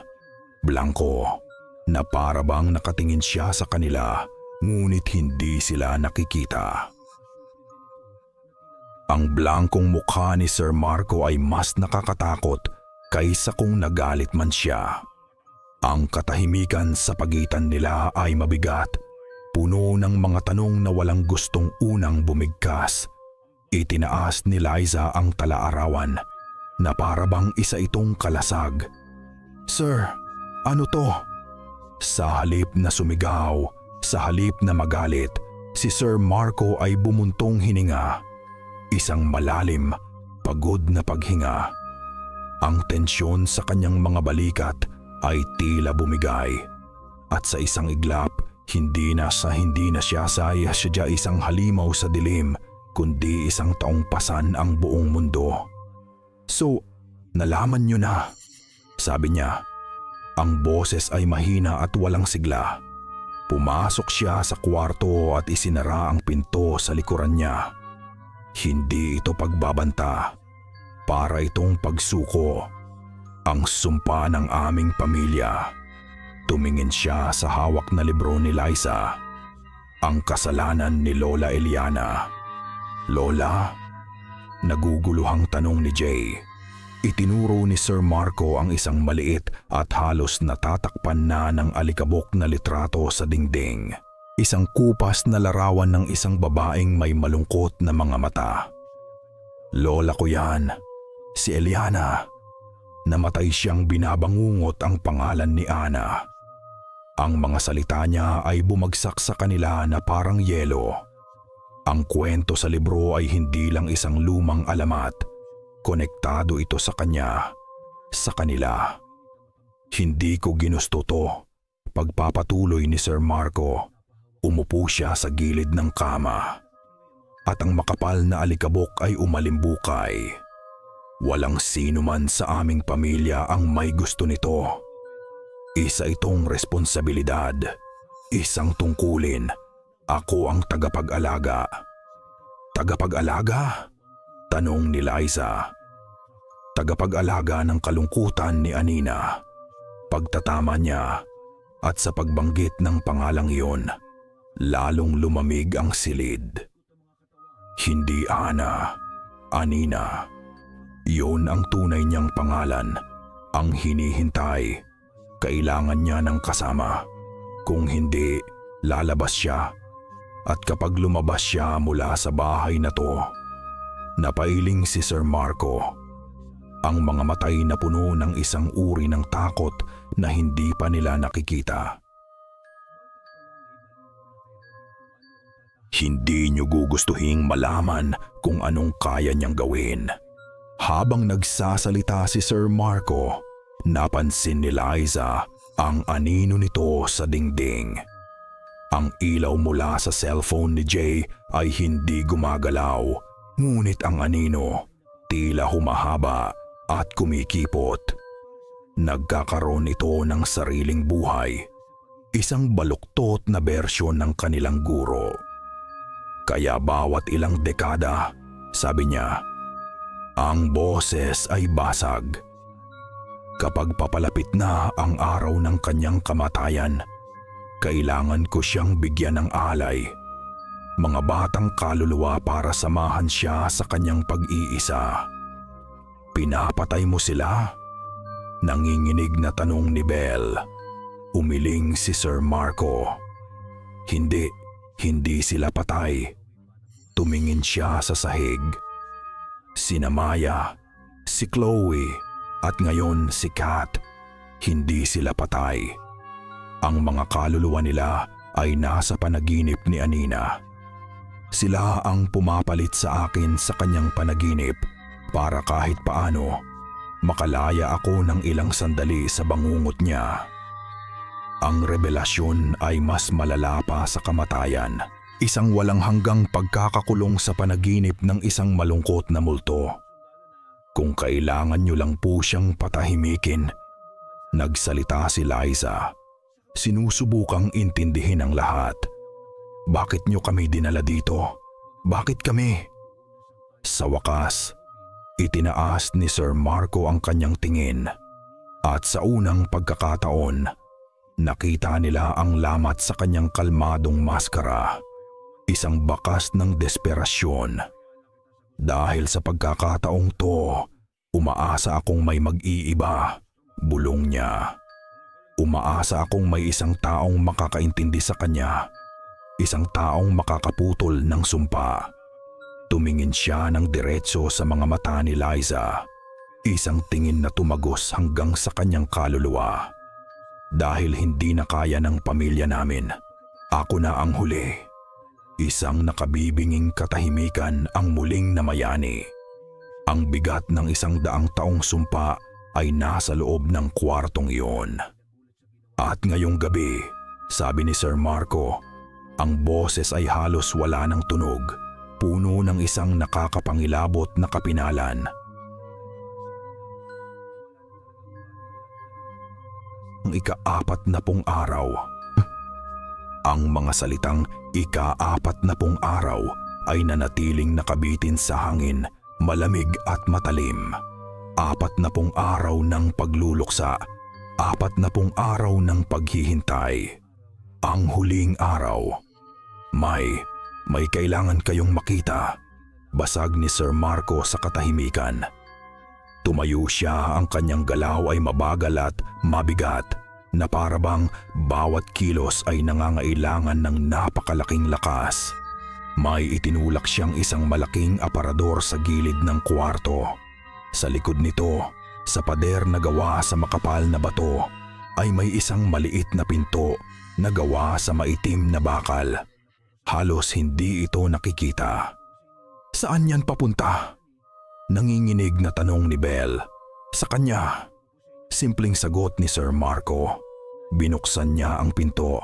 blanko, na para bang nakatingin siya sa kanila, ngunit hindi sila nakikita. Ang blankong mukha ni Sir Marco ay mas nakakatakot kaysa kung nagalit man siya. Ang katahimikan sa pagitan nila ay mabigat, puno ng mga tanong na walang gustong unang bumigkas. Itinaas ni Liza ang tala-arawan. na para bang isa itong kalasag. "Sir, ano to?" Sa halip na sumigaw, sa halip na magalit, si Sir Marco ay bumuntong hininga. Isang malalim, pagod na paghinga. Ang tensyon sa kanyang mga balikat ay tila bumigay. At sa isang iglap, hindi na siya sadya isang halimaw sa dilim, kundi isang taong pasan ang buong mundo. "So, nalaman niyo na," sabi niya. Ang boses ay mahina at walang sigla. Pumasok siya sa kwarto at isinara ang pinto sa likuran niya. Hindi ito pagbabanta. Para itong pagsuko. Ang sumpa ng aming pamilya. Tumingin siya sa hawak na libro ni Liza. Ang kasalanan ni Lola Eliana. "Lola?" Naguguluhang tanong ni Jay. Itinuro ni Sir Marco ang isang maliit at halos natatakpan na ng alikabok na litrato sa dingding. Isang kupas na larawan ng isang babaeng may malungkot na mga mata. "Lola ko yan, si Eliana." Namatay siyang binabangungot ang pangalan ni Ana. Ang mga salita niya ay bumagsak sa kanila na parang yelo. Ang kwento sa libro ay hindi lang isang lumang alamat. Konektado ito sa kanya, sa kanila. Hindi ko ginusto to. Pagpapatuloy ni Sir Marco, umupo siya sa gilid ng kama. At ang makapal na alikabok ay umalimbukay. Walang sino man sa aming pamilya ang may gusto nito. Isa itong responsibilidad, isang tungkulin. Ako ang tagapag-alaga. "Tagapag-alaga?" tanong ni Liza. Tagapag-alaga ng kalungkutan ni Anina. Pagtatama niya at sa pagbanggit ng pangalang iyon, lalong lumamig ang silid. Hindi Ana, Anina. Iyon ang tunay niyang pangalan, ang hinihintay. Kailangan niya ng kasama. Kung hindi, lalabas siya. At kapag lumabas siya mula sa bahay na to, napailing si Sir Marco. Ang mga matay na puno ng isang uri ng takot na hindi pa nila nakikita. Hindi niyo gugustuhing malaman kung anong kaya niyang gawin. Habang nagsasalita si Sir Marco, napansin ni Liza ang anino nito sa dingding. Ang ilaw mula sa cellphone ni Jay ay hindi gumagalaw. Ngunit ang anino, tila humahaba at kumikipot. Nagkakaroon ito ng sariling buhay. Isang baluktot na bersyon ng kanilang guro. Kaya bawat ilang dekada, sabi niya, ang boses ay basag. Kapag papalapit na ang araw ng kanyang kamatayan, kailangan ko siyang bigyan ng alay. Mga batang kaluluwa para samahan siya sa kanyang pag-iisa. Pinapatay mo sila? Nanginginig na tanong ni Belle. Umiling si Sir Marco. Hindi sila patay. Tumingin siya sa sahig. Sina Maya, si Chloe, at ngayon si Kat. Hindi sila patay. Ang mga kaluluwa nila ay nasa panaginip ni Anina. Sila ang pumapalit sa akin sa kanyang panaginip para kahit paano makalaya ako ng ilang sandali sa bangungot niya. Ang revelasyon ay mas malala pa sa kamatayan. Isang walang hanggang pagkakakulong sa panaginip ng isang malungkot na multo. Kung kailangan niyo lang po siyang patahimikin, nagsalita si Liza. Sinusubukang intindihin ang lahat. Bakit niyo kami dinala dito? Bakit kami? Sa wakas, itinaas ni Sir Marco ang kanyang tingin. At sa unang pagkakataon, nakita nila ang lamat sa kanyang kalmadong maskara. Isang bakas ng desperasyon. Dahil sa pagkakataong to, umaasa akong may mag-iiba, bulong niya. Umaasa akong may isang taong makakaintindi sa kanya, isang taong makakaputol ng sumpa. Tumingin siya ng diretso sa mga mata ni Liza. Isang tingin na tumagos hanggang sa kanyang kaluluwa. Dahil hindi na kaya ng pamilya namin, ako na ang huli. Isang nakabibinging katahimikan ang muling namayani. Ang bigat ng 100 taong sumpa ay nasa loob ng kwartong iyon. At ngayong gabi, sabi ni Sir Marco, ang boses ay halos wala ng tunog, puno ng isang nakakapangilabot na kapinalan. Ang ika-40 araw. Ang mga salitang ika-40 araw ay nanatiling nakabitin sa hangin, malamig at matalim. 40 araw ng pagluluksa, 40 araw ng paghihintay. Ang huling araw. May kailangan kayong makita, basag ni Sir Marco sa katahimikan. Tumayo siya, ang kanyang galaw ay mabagal at mabigat na parabang bawat kilos ay nangangailangan ng napakalaking lakas. May itinulak siyang isang malaking aparador sa gilid ng kwarto. Sa likod nito, sa pader na gawa sa makapal na bato, ay may isang maliit na pinto na gawa sa maitim na bakal. Halos hindi ito nakikita. Saan yan papunta? Nanginginig na tanong ni Belle. Sa kanya. Simpleng sagot ni Sir Marco. Binuksan niya ang pinto.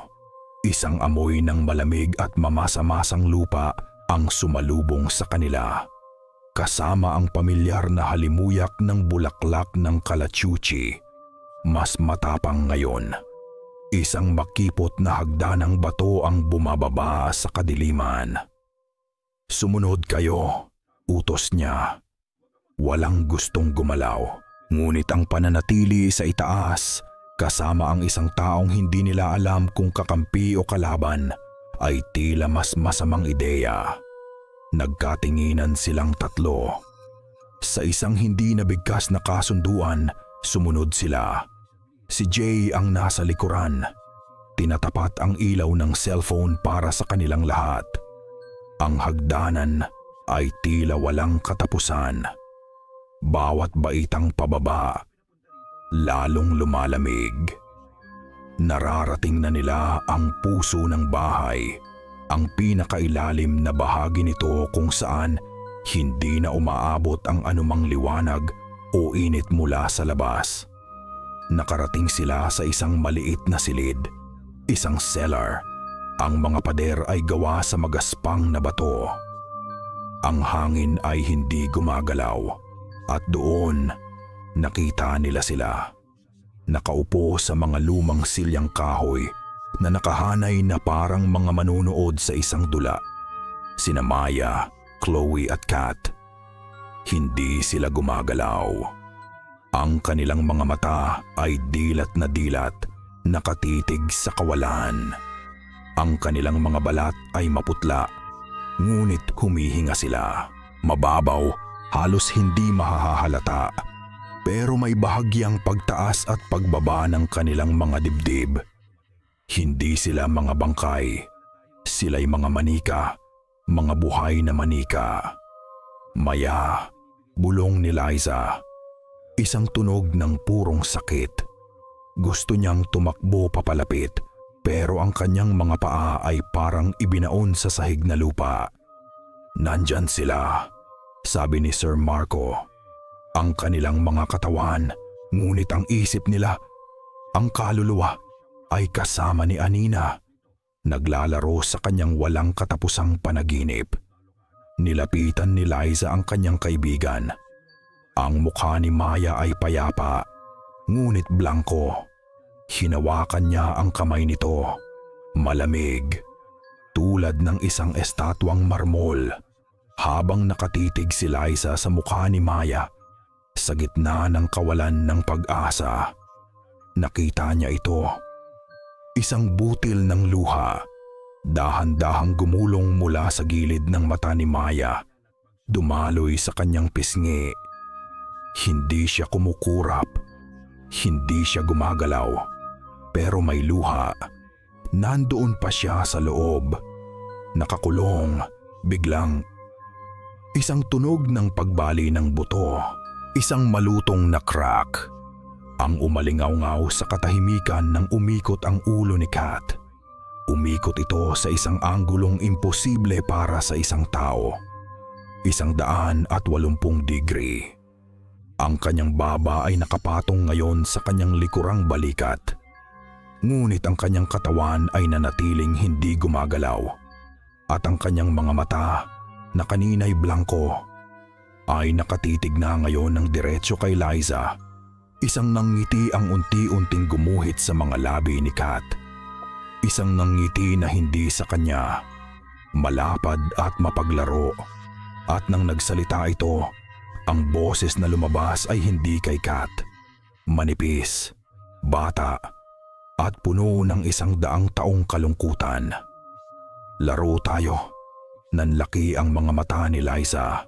Isang amoy ng malamig at mamasa-masang lupa ang sumalubong sa kanila. Kasama ang pamilyar na halimuyak ng bulaklak ng kalachuchi. Mas matapang ngayon. Isang makipot na hagdanang bato ang bumababa sa kadiliman. Sumunod kayo, utos niya. Walang gustong gumalaw, ngunit ang pananatili sa itaas, kasama ang isang taong hindi nila alam kung kakampi o kalaban, ay tila mas masamang ideya. Nagkatinginan silang tatlo. Sa isang hindi nabigkas na kasunduan, sumunod sila. Si Jay ang nasa likuran. Tinatapat ang ilaw ng cellphone para sa kanilang lahat. Ang hagdanan ay tila walang katapusan. Bawat baitang pababa, lalong lumalamig. Nararating na nila ang puso ng bahay, ang pinakailalim na bahagi nito kung saan hindi na umaabot ang anumang liwanag o init mula sa labas. Nakarating sila sa isang maliit na silid, isang cellar. Ang mga pader ay gawa sa magaspang na bato. Ang hangin ay hindi gumagalaw. At doon, nakita nila sila. Nakaupo sa mga lumang silyang kahoy na nakahanay na parang mga manunood sa isang dula. Sina Maya, Chloe at Kat. Hindi sila gumagalaw. Ang kanilang mga mata ay dilat na dilat, nakatitig sa kawalan. Ang kanilang mga balat ay maputla, ngunit humihinga sila. Mababaw, halos hindi mahahalata, pero may bahagyang pagtaas at pagbaba ng kanilang mga dibdib. Hindi sila mga bangkay, sila'y mga manika, mga buhay na manika. Maya, bulong ni Liza. Isang tunog ng purong sakit. Gusto niyang tumakbo papalapit, pero ang kanyang mga paa ay parang ibinaon sa sahig na lupa. Nandyan sila, sabi ni Sir Marco. Ang kanilang mga katawan, ngunit ang isip nila, ang kaluluwa, ay kasama ni Anina. Naglalaro sa kanyang walang katapusang panaginip. Nilapitan ni Liza ang kanyang kaibigan. Ang mukha ni Maya ay payapa, ngunit blanko. Hinawakan niya ang kamay nito, malamig, tulad ng isang estatwang marmol. Habang nakatitig si Liza sa mukha ni Maya, sa gitna ng kawalan ng pag-asa, nakita niya ito. Isang butil ng luha, dahan-dahang gumulong mula sa gilid ng mata ni Maya, dumaloy sa kanyang pisngi. Hindi siya kumukurap, hindi siya gumagalaw, pero may luha. Nandoon pa siya sa loob, nakakulong, biglang. Isang tunog ng pagbali ng buto, Isang malutong na crack ang umalingaw-ngaw sa katahimikan nang umikot ang ulo ni Kat. Umikot ito sa isang anggulong imposible para sa isang tao. 180 degree. Ang kanyang baba ay nakapatong ngayon sa kanyang likurang balikat. Ngunit ang kanyang katawan ay nanatiling hindi gumagalaw. At ang kanyang mga mata na kanina'y blanko ay nakatitig na ngayon ng diretso kay Liza. Isang nangiti ang unti-unting gumuhit sa mga labi ni Kat. Isang nangiti na hindi sa kanya, malapad at mapaglaro. At nang nagsalita ito, ang boses na lumabas ay hindi kay Kat. Manipis, bata, at puno ng 100 taong kalungkutan. Laro tayo. Nanlaki ang mga mata ni Liza.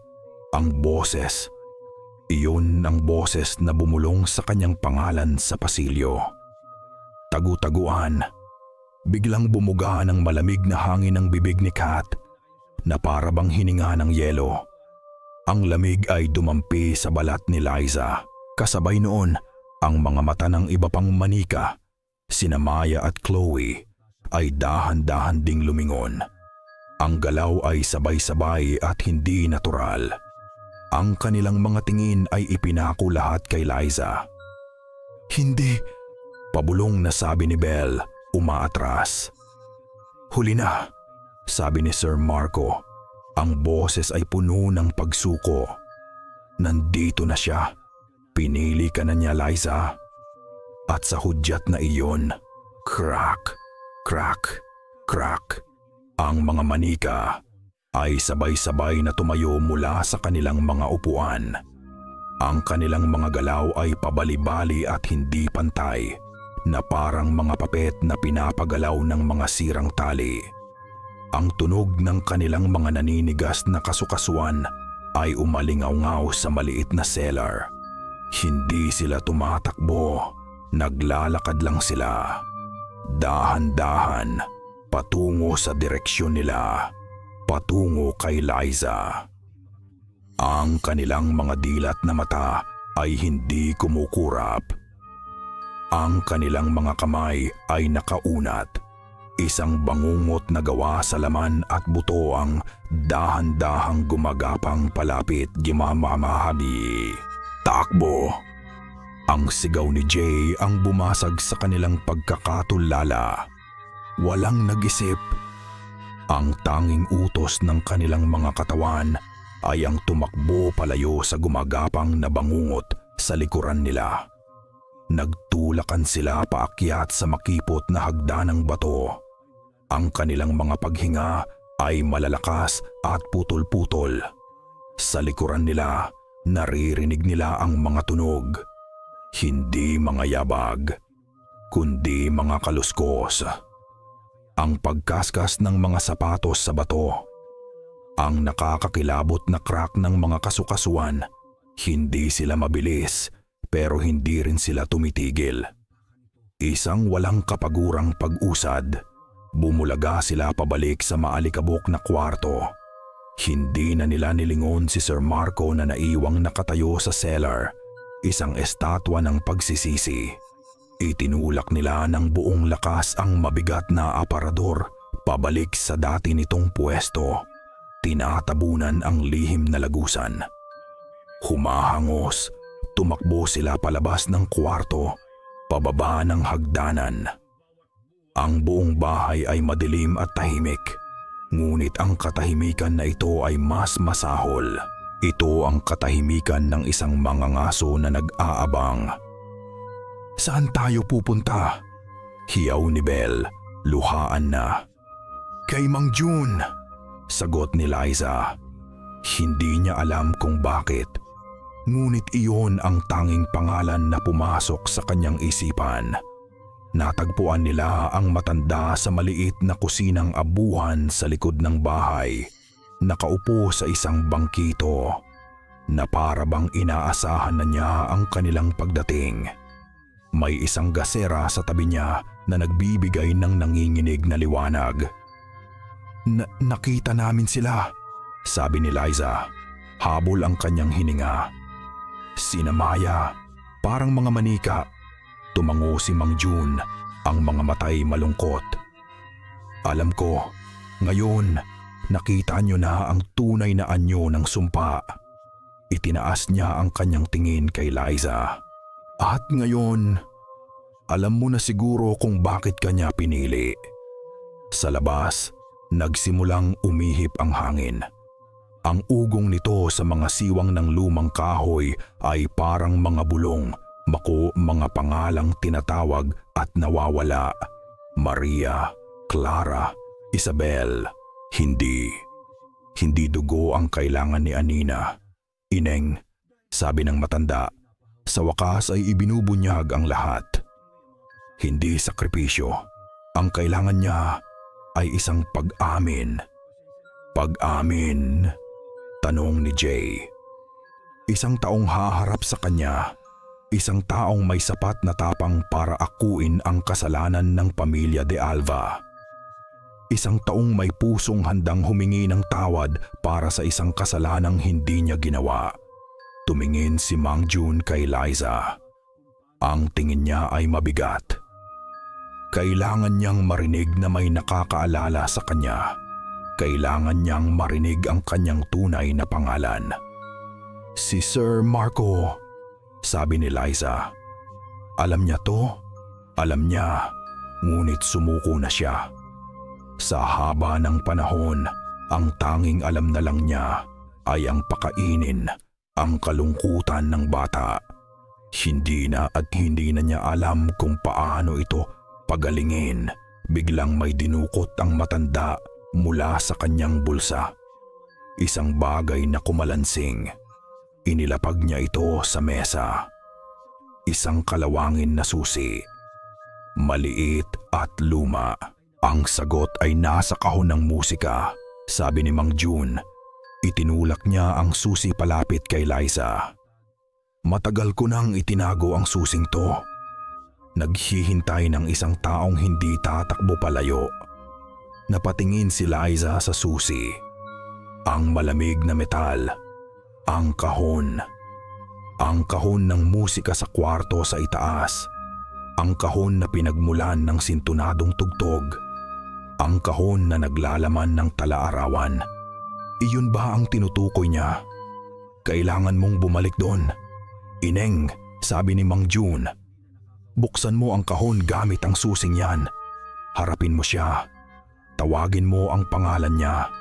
Ang boses. Iyon ang boses na bumulong sa kanyang pangalan sa pasilyo. Tagu-taguan. Biglang bumuga ng malamig na hangin ang bibig ni Kat na para bang hininga ng yelo. Ang lamig ay dumampi sa balat ni Liza. Kasabay noon, ang mga mata ng iba pang manika, sina Maya at Chloe, ay dahan-dahan ding lumingon. Ang galaw ay sabay-sabay at hindi natural. Ang kanilang mga tingin ay ipinako lahat kay Liza. "Hindi," pabulong na sabi ni Belle, umaatras. "Huli na," sabi ni Sir Marco. Ang boses ay puno ng pagsuko. "Nandito na siya. Pinili ka na niya, Liza." At sa hudyat na iyon, crack, crack, crack, ang mga manika ay sabay-sabay na tumayo mula sa kanilang mga upuan. Ang kanilang mga galaw ay pabali-bali at hindi pantay, na parang mga papet na pinapagalaw ng mga sirang tali. Ang tunog ng kanilang mga naninigas na kasukasuan ay umalingaw-ngaw sa maliit na cellar. Hindi sila tumatakbo, naglalakad lang sila. Dahan-dahan, patungo sa direksyon nila, patungo kay Liza. Ang kanilang mga dilat na mata ay hindi kumukurap. Ang kanilang mga kamay ay nakaunat. Isang bangungot na gawa sa laman at buto ang dahan-dahang gumagapang palapit gimamamahadi. "Takbo!" Ang sigaw ni Jay ang bumasag sa kanilang pagkakatulala. Walang nag-isip. Ang tanging utos ng kanilang mga katawan ay ang tumakbo palayo sa gumagapang na bangungot sa likuran nila. Nagtulakan sila paakyat sa makipot na hagdanang bato. Ang kanilang mga paghinga ay malalakas at putol-putol. Sa likuran nila, naririnig nila ang mga tunog. Hindi mga yabag, kundi mga kaluskos. Ang pagkaskas ng mga sapatos sa bato. Ang nakakakilabot na crack ng mga kasukasuan. Hindi sila mabilis, pero hindi rin sila tumitigil. Isang walang kapagurang pag-usad. Bumulaga sila pabalik sa maalikabok na kwarto. Hindi na nila nilingon si Sir Marco na naiwang nakatayo sa cellar, isang estatwa ng pagsisisi. Itinulak nila ng buong lakas ang mabigat na aparador pabalik sa dati nitong pwesto. Tinatabunan ang lihim na lagusan. Humahangos, tumakbo sila palabas ng kwarto, pababa ng hagdanan. Ang buong bahay ay madilim at tahimik, ngunit ang katahimikan na ito ay mas masahol. Ito ang katahimikan ng isang mangangaso na nag-aabang. "Saan tayo pupunta?" Hiyaw ni Belle, luhaan na. "Kay Mang June," sagot ni Liza. Hindi niya alam kung bakit, ngunit iyon ang tanging pangalan na pumasok sa kanyang isipan. Natagpuan nila ang matanda sa maliit na kusinang abuhan sa likod ng bahay, nakaupo sa isang bangkito, na para bang inaasahan na niya ang kanilang pagdating. May isang gasera sa tabi niya na nagbibigay ng nanginginig na liwanag. Nakita namin sila," sabi ni Liza. Habol ang kanyang hininga. sina Maya, parang mga manika. Tumango si Mang Jun, ang mga matay malungkot. Alam ko, ngayon, nakita niyo na ang tunay na anyo ng sumpa. Itinaas niya ang kanyang tingin kay Liza. At ngayon, alam mo na siguro kung bakit kanya pinili. Sa labas, nagsimulang umihip ang hangin. Ang ugong nito sa mga siwang ng lumang kahoy ay parang mga bulong, mga pangalang tinatawag at nawawala. Maria, Clara, Isabel. Hindi dugo ang kailangan ni Anina. Ineng, sabi ng matanda, sa wakas ay ibinubunyag ang lahat. Hindi sakripisyo. Ang kailangan niya ay isang pag-amin. Pag-amin? Tanong ni Jay. Isang taong haharap sa kanya. Isang taong may sapat na tapang para akuin ang kasalanan ng pamilya de Alva. Isang taong may pusong handang humingi ng tawad para sa isang kasalanang hindi niya ginawa. Tumingin si Mang Jun kay Liza. Ang tingin niya ay mabigat. Kailangan niyang marinig na may nakakaalala sa kanya. Kailangan niyang marinig ang kanyang tunay na pangalan. Si Sir Marco, sabi ni Liza. Alam niya to? Alam niya, ngunit sumuko na siya. Sa haba ng panahon, ang tanging alam na lang niya ay ang pakainin, ang kalungkutan ng bata. Hindi na niya alam kung paano ito pagalingin. Biglang may dinukot ang matanda mula sa kanyang bulsa. Isang bagay na kumalansing. Inilapag niya ito sa mesa. Isang kalawangin na susi. Maliit at luma. Ang sagot ay nasa kahon ng musika, sabi ni Mang Jun. Itinulak niya ang susi palapit kay Liza. Matagal ko nang itinago ang susing to. Naghihintay ng isang taong hindi tatakbo palayo. Napatingin si Liza sa susi. Ang malamig na metal. Ang kahon. Ang kahon ng musika sa kwarto sa itaas. Ang kahon na pinagmulan ng sintunadong tugtog. Ang kahon na naglalaman ng tala-arawan. Iyon ba ang tinutukoy niya? Kailangan mong bumalik doon. Ineng, sabi ni Mang Jun. Buksan mo ang kahon gamit ang susing yan. Harapin mo siya. Tawagin mo ang pangalan niya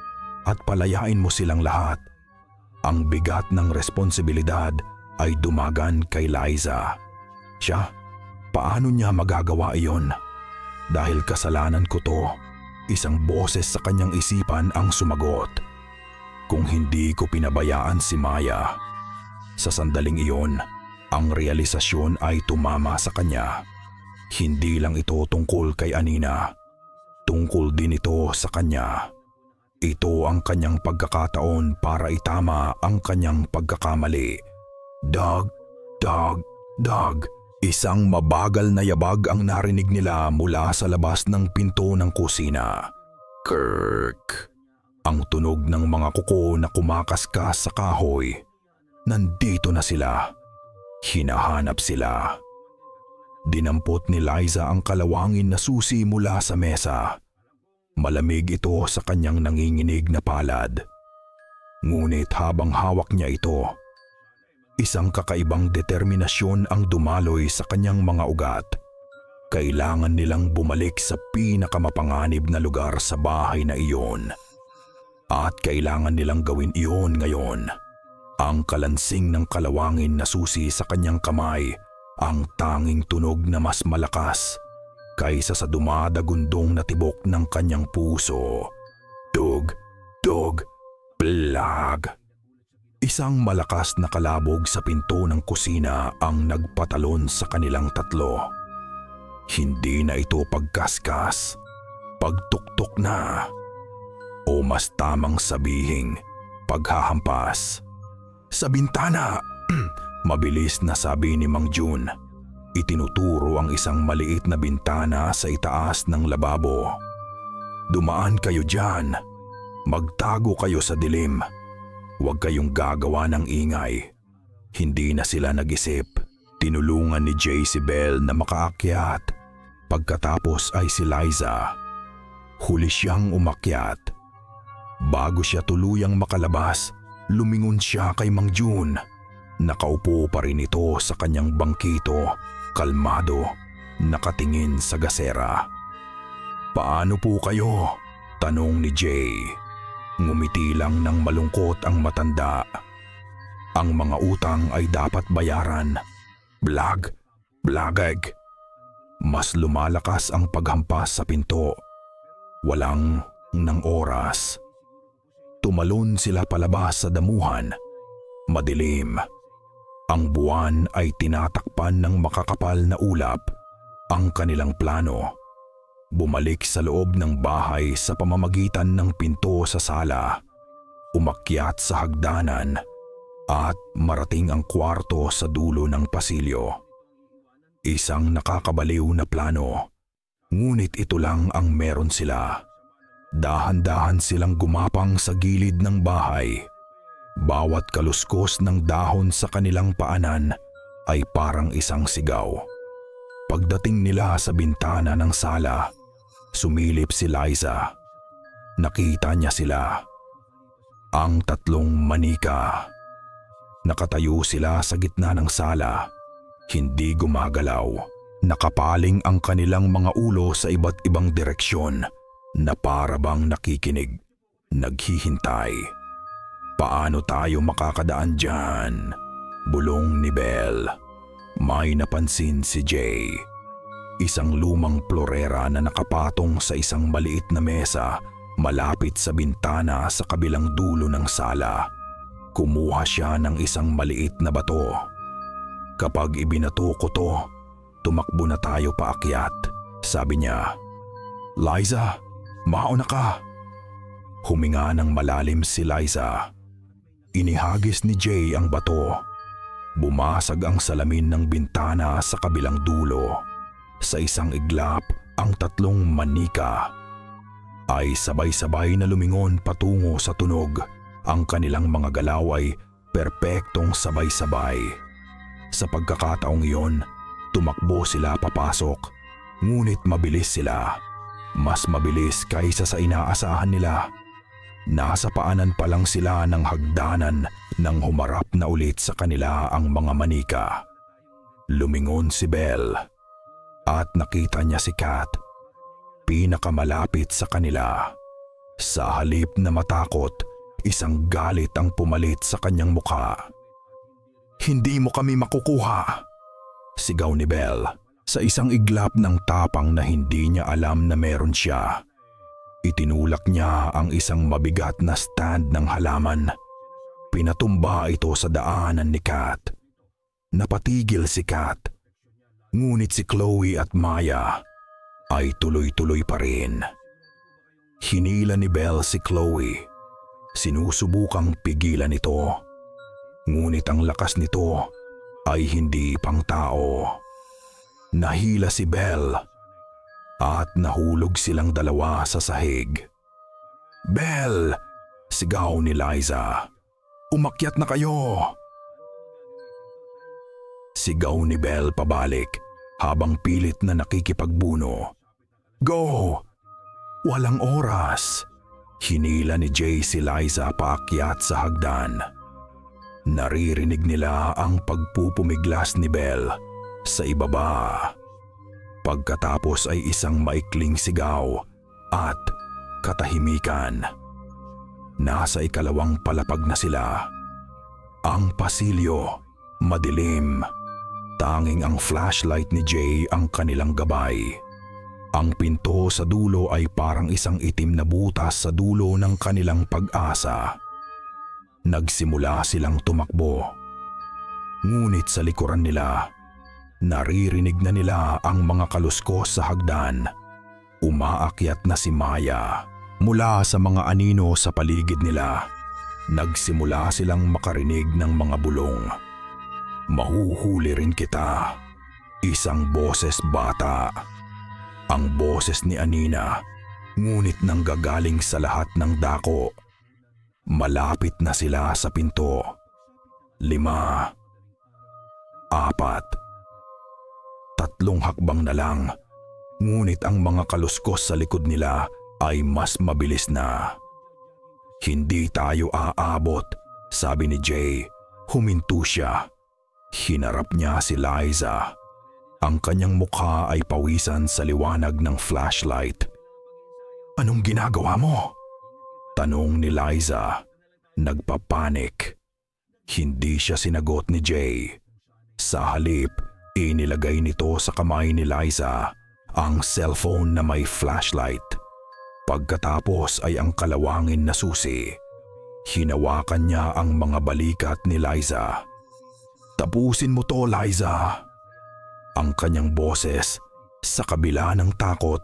at palayain mo silang lahat. Ang bigat ng responsibilidad ay dumagan kay Liza. Siya, paano niya magagawa iyon? Dahil kasalanan ko to, isang boses sa kanyang isipan ang sumagot. Kung hindi ko pinabayaan si Maya. Sa sandaling iyon, ang realisasyon ay tumama sa kanya. Hindi lang ito tungkol kay Anina. Tungkol din ito sa kanya. Ito ang kanyang pagkakataon para itama ang kanyang pagkakamali. Dog, dog, dog. Isang mabagal na yabag ang narinig nila mula sa labas ng pinto ng kusina. Kirk. Ang tunog ng mga kuko na kumakaskas sa kahoy. Nandito na sila. Hinahanap sila. Dinampot ni Liza ang kalawangin na susi mula sa mesa. Malamig ito sa kanyang nanginginig na palad. Ngunit habang hawak niya ito, isang kakaibang determinasyon ang dumaloy sa kanyang mga ugat. Kailangan nilang bumalik sa pinakamapanganib na lugar sa bahay na iyon. At kailangan nilang gawin iyon ngayon. Ang kalansing ng kalawangin na susi sa kanyang kamay, ang tanging tunog na mas malakas kaysa sa dumadagundong na tibok ng kanyang puso. Dug, dug, plag. Isang malakas na kalabog sa pinto ng kusina ang nagpatalon sa kanilang tatlo. Hindi na ito pagkaskas, pagtuktok na, o mas tamang sabihing paghahampas. Sa bintana! Mabilis na sabi ni Mang Jun. Itinuturo ang isang maliit na bintana sa itaas ng lababo. Dumaan kayo dyan. Magtago kayo sa dilim. Huwag kayong gagawa ng ingay. Hindi na sila nag-isip. Tinulungan ni Jay si Belle na makaakyat. Pagkatapos ay si Liza. Huli siyang umakyat. Bago siya tuluyang makalabas, lumingon siya kay Mang June. Nakaupo pa rin ito sa kanyang bangkito, kalmado, nakatingin sa gasera. "Paano po kayo?" tanong ni Jay. Ngumiti lang ng malungkot ang matanda. "Ang mga utang ay dapat bayaran. Blagag." Mas lumalakas ang paghampas sa pinto. Walang ng oras. Tumalon sila palabas sa damuhan. Madilim. Ang buwan ay tinatakpan ng makakapal na ulap. Ang kanilang plano. Bumalik sa loob ng bahay sa pamamagitan ng pinto sa sala. Umakyat sa hagdanan at marating ang kwarto sa dulo ng pasilyo. Isang nakakabaliw na plano. Ngunit ito lang ang meron sila. Dahan-dahan silang gumapang sa gilid ng bahay. Bawat kaluskos ng dahon sa kanilang paanan ay parang isang sigaw. Pagdating nila sa bintana ng sala, sumilip si Liza. Nakita niya sila. Ang tatlong manika. Nakatayo sila sa gitna ng sala. Hindi gumagalaw. Nakapaling ang kanilang mga ulo sa iba't ibang direksyon na para bang nakikinig, naghihintay. "Paano tayo makakadaan dyan?" bulong ni Belle. May napansin si Jay. Isang lumang plorera na nakapatong sa isang maliit na mesa malapit sa bintana sa kabilang dulo ng sala. Kumuha siya ng isang maliit na bato. "Kapag ibinato ko to, tumakbo na tayo paakyat," sabi niya. "Liza, mauna ka." Huminga ng malalim si Liza. Inihagis ni Jay ang bato. Bumasag ang salamin ng bintana sa kabilang dulo. Sa isang iglap, ang tatlong manika ay sabay-sabay na lumingon patungo sa tunog. Ang kanilang mga galaw ay perpektong sabay-sabay. Sa pagkakataong iyon, tumakbo sila papasok. Ngunit mabilis sila. Mas mabilis kaysa sa inaasahan nila. Nasa paanan pa lang sila ng hagdanan nang humarap na ulit sa kanila ang mga manika. Lumingon si Belle at nakita niya si Kat, pinakamalapit sa kanila. Sa halip na matakot, isang galit ang pumalit sa kanyang mukha. "Hindi mo kami makukuha!" sigaw ni Belle sa isang iglap ng tapang na hindi niya alam na meron siya. Itinulak niya ang isang mabigat na stand ng halaman. Pinatumba ito sa daanan ni Kat. Napatigil si Kat. Ngunit si Chloe at Maya ay tuloy-tuloy pa rin. Hinila ni Belle si Chloe. Sinusubukang pigilan ito. Ngunit ang lakas nito ay hindi pang tao. Nahila si Belle at nahulog silang dalawa sa sahig. "Belle!" sigaw ni Liza. "Umakyat na kayo!" Sigaw ni Belle pabalik habang pilit na nakikipagbuno. "Go!" Walang oras. Hinila ni Jay si Liza paakyat sa hagdan. Naririnig nila ang pagpupumiglas ni Belle sa ibaba. Pagkatapos ay isang maikling sigaw at katahimikan. Nasa ikalawang palapag na sila. Ang pasilyo, madilim. Tanging ang flashlight ni Jay ang kanilang gabay. Ang pinto sa dulo ay parang isang itim na butas sa dulo ng kanilang pag-asa. Nagsimula silang tumakbo. Ngunit sa likuran nila, naririnig na nila ang mga kaluskos sa hagdan. Umaakyat na si Maya. Mula sa mga anino sa paligid nila, nagsimula silang makarinig ng mga bulong. "Mahuhuli rin kita." Isang boses bata. Ang boses ni Anina, ngunit nanggagaling sa lahat ng dako. Malapit na sila sa pinto. 5, 4. 3 hakbang na lang, ngunit ang mga kaluskos sa likod nila ay mas mabilis na. Hindi tayo aabot, sabi ni Jay. Huminto siya. Hinarap niya si Liza. Ang kanyang mukha ay pawisan sa liwanag ng flashlight. Anong ginagawa mo? Tanong ni Liza. Nagpapanik. Hindi siya sinagot ni Jay. Sa halip, inilagay nito sa kamay ni Liza ang cellphone na may flashlight. Pagkatapos ay ang kalawangin na susi. Hinawakan niya ang mga balikat ni Liza. Tapusin mo to, Liza. Ang kanyang boses sa kabila ng takot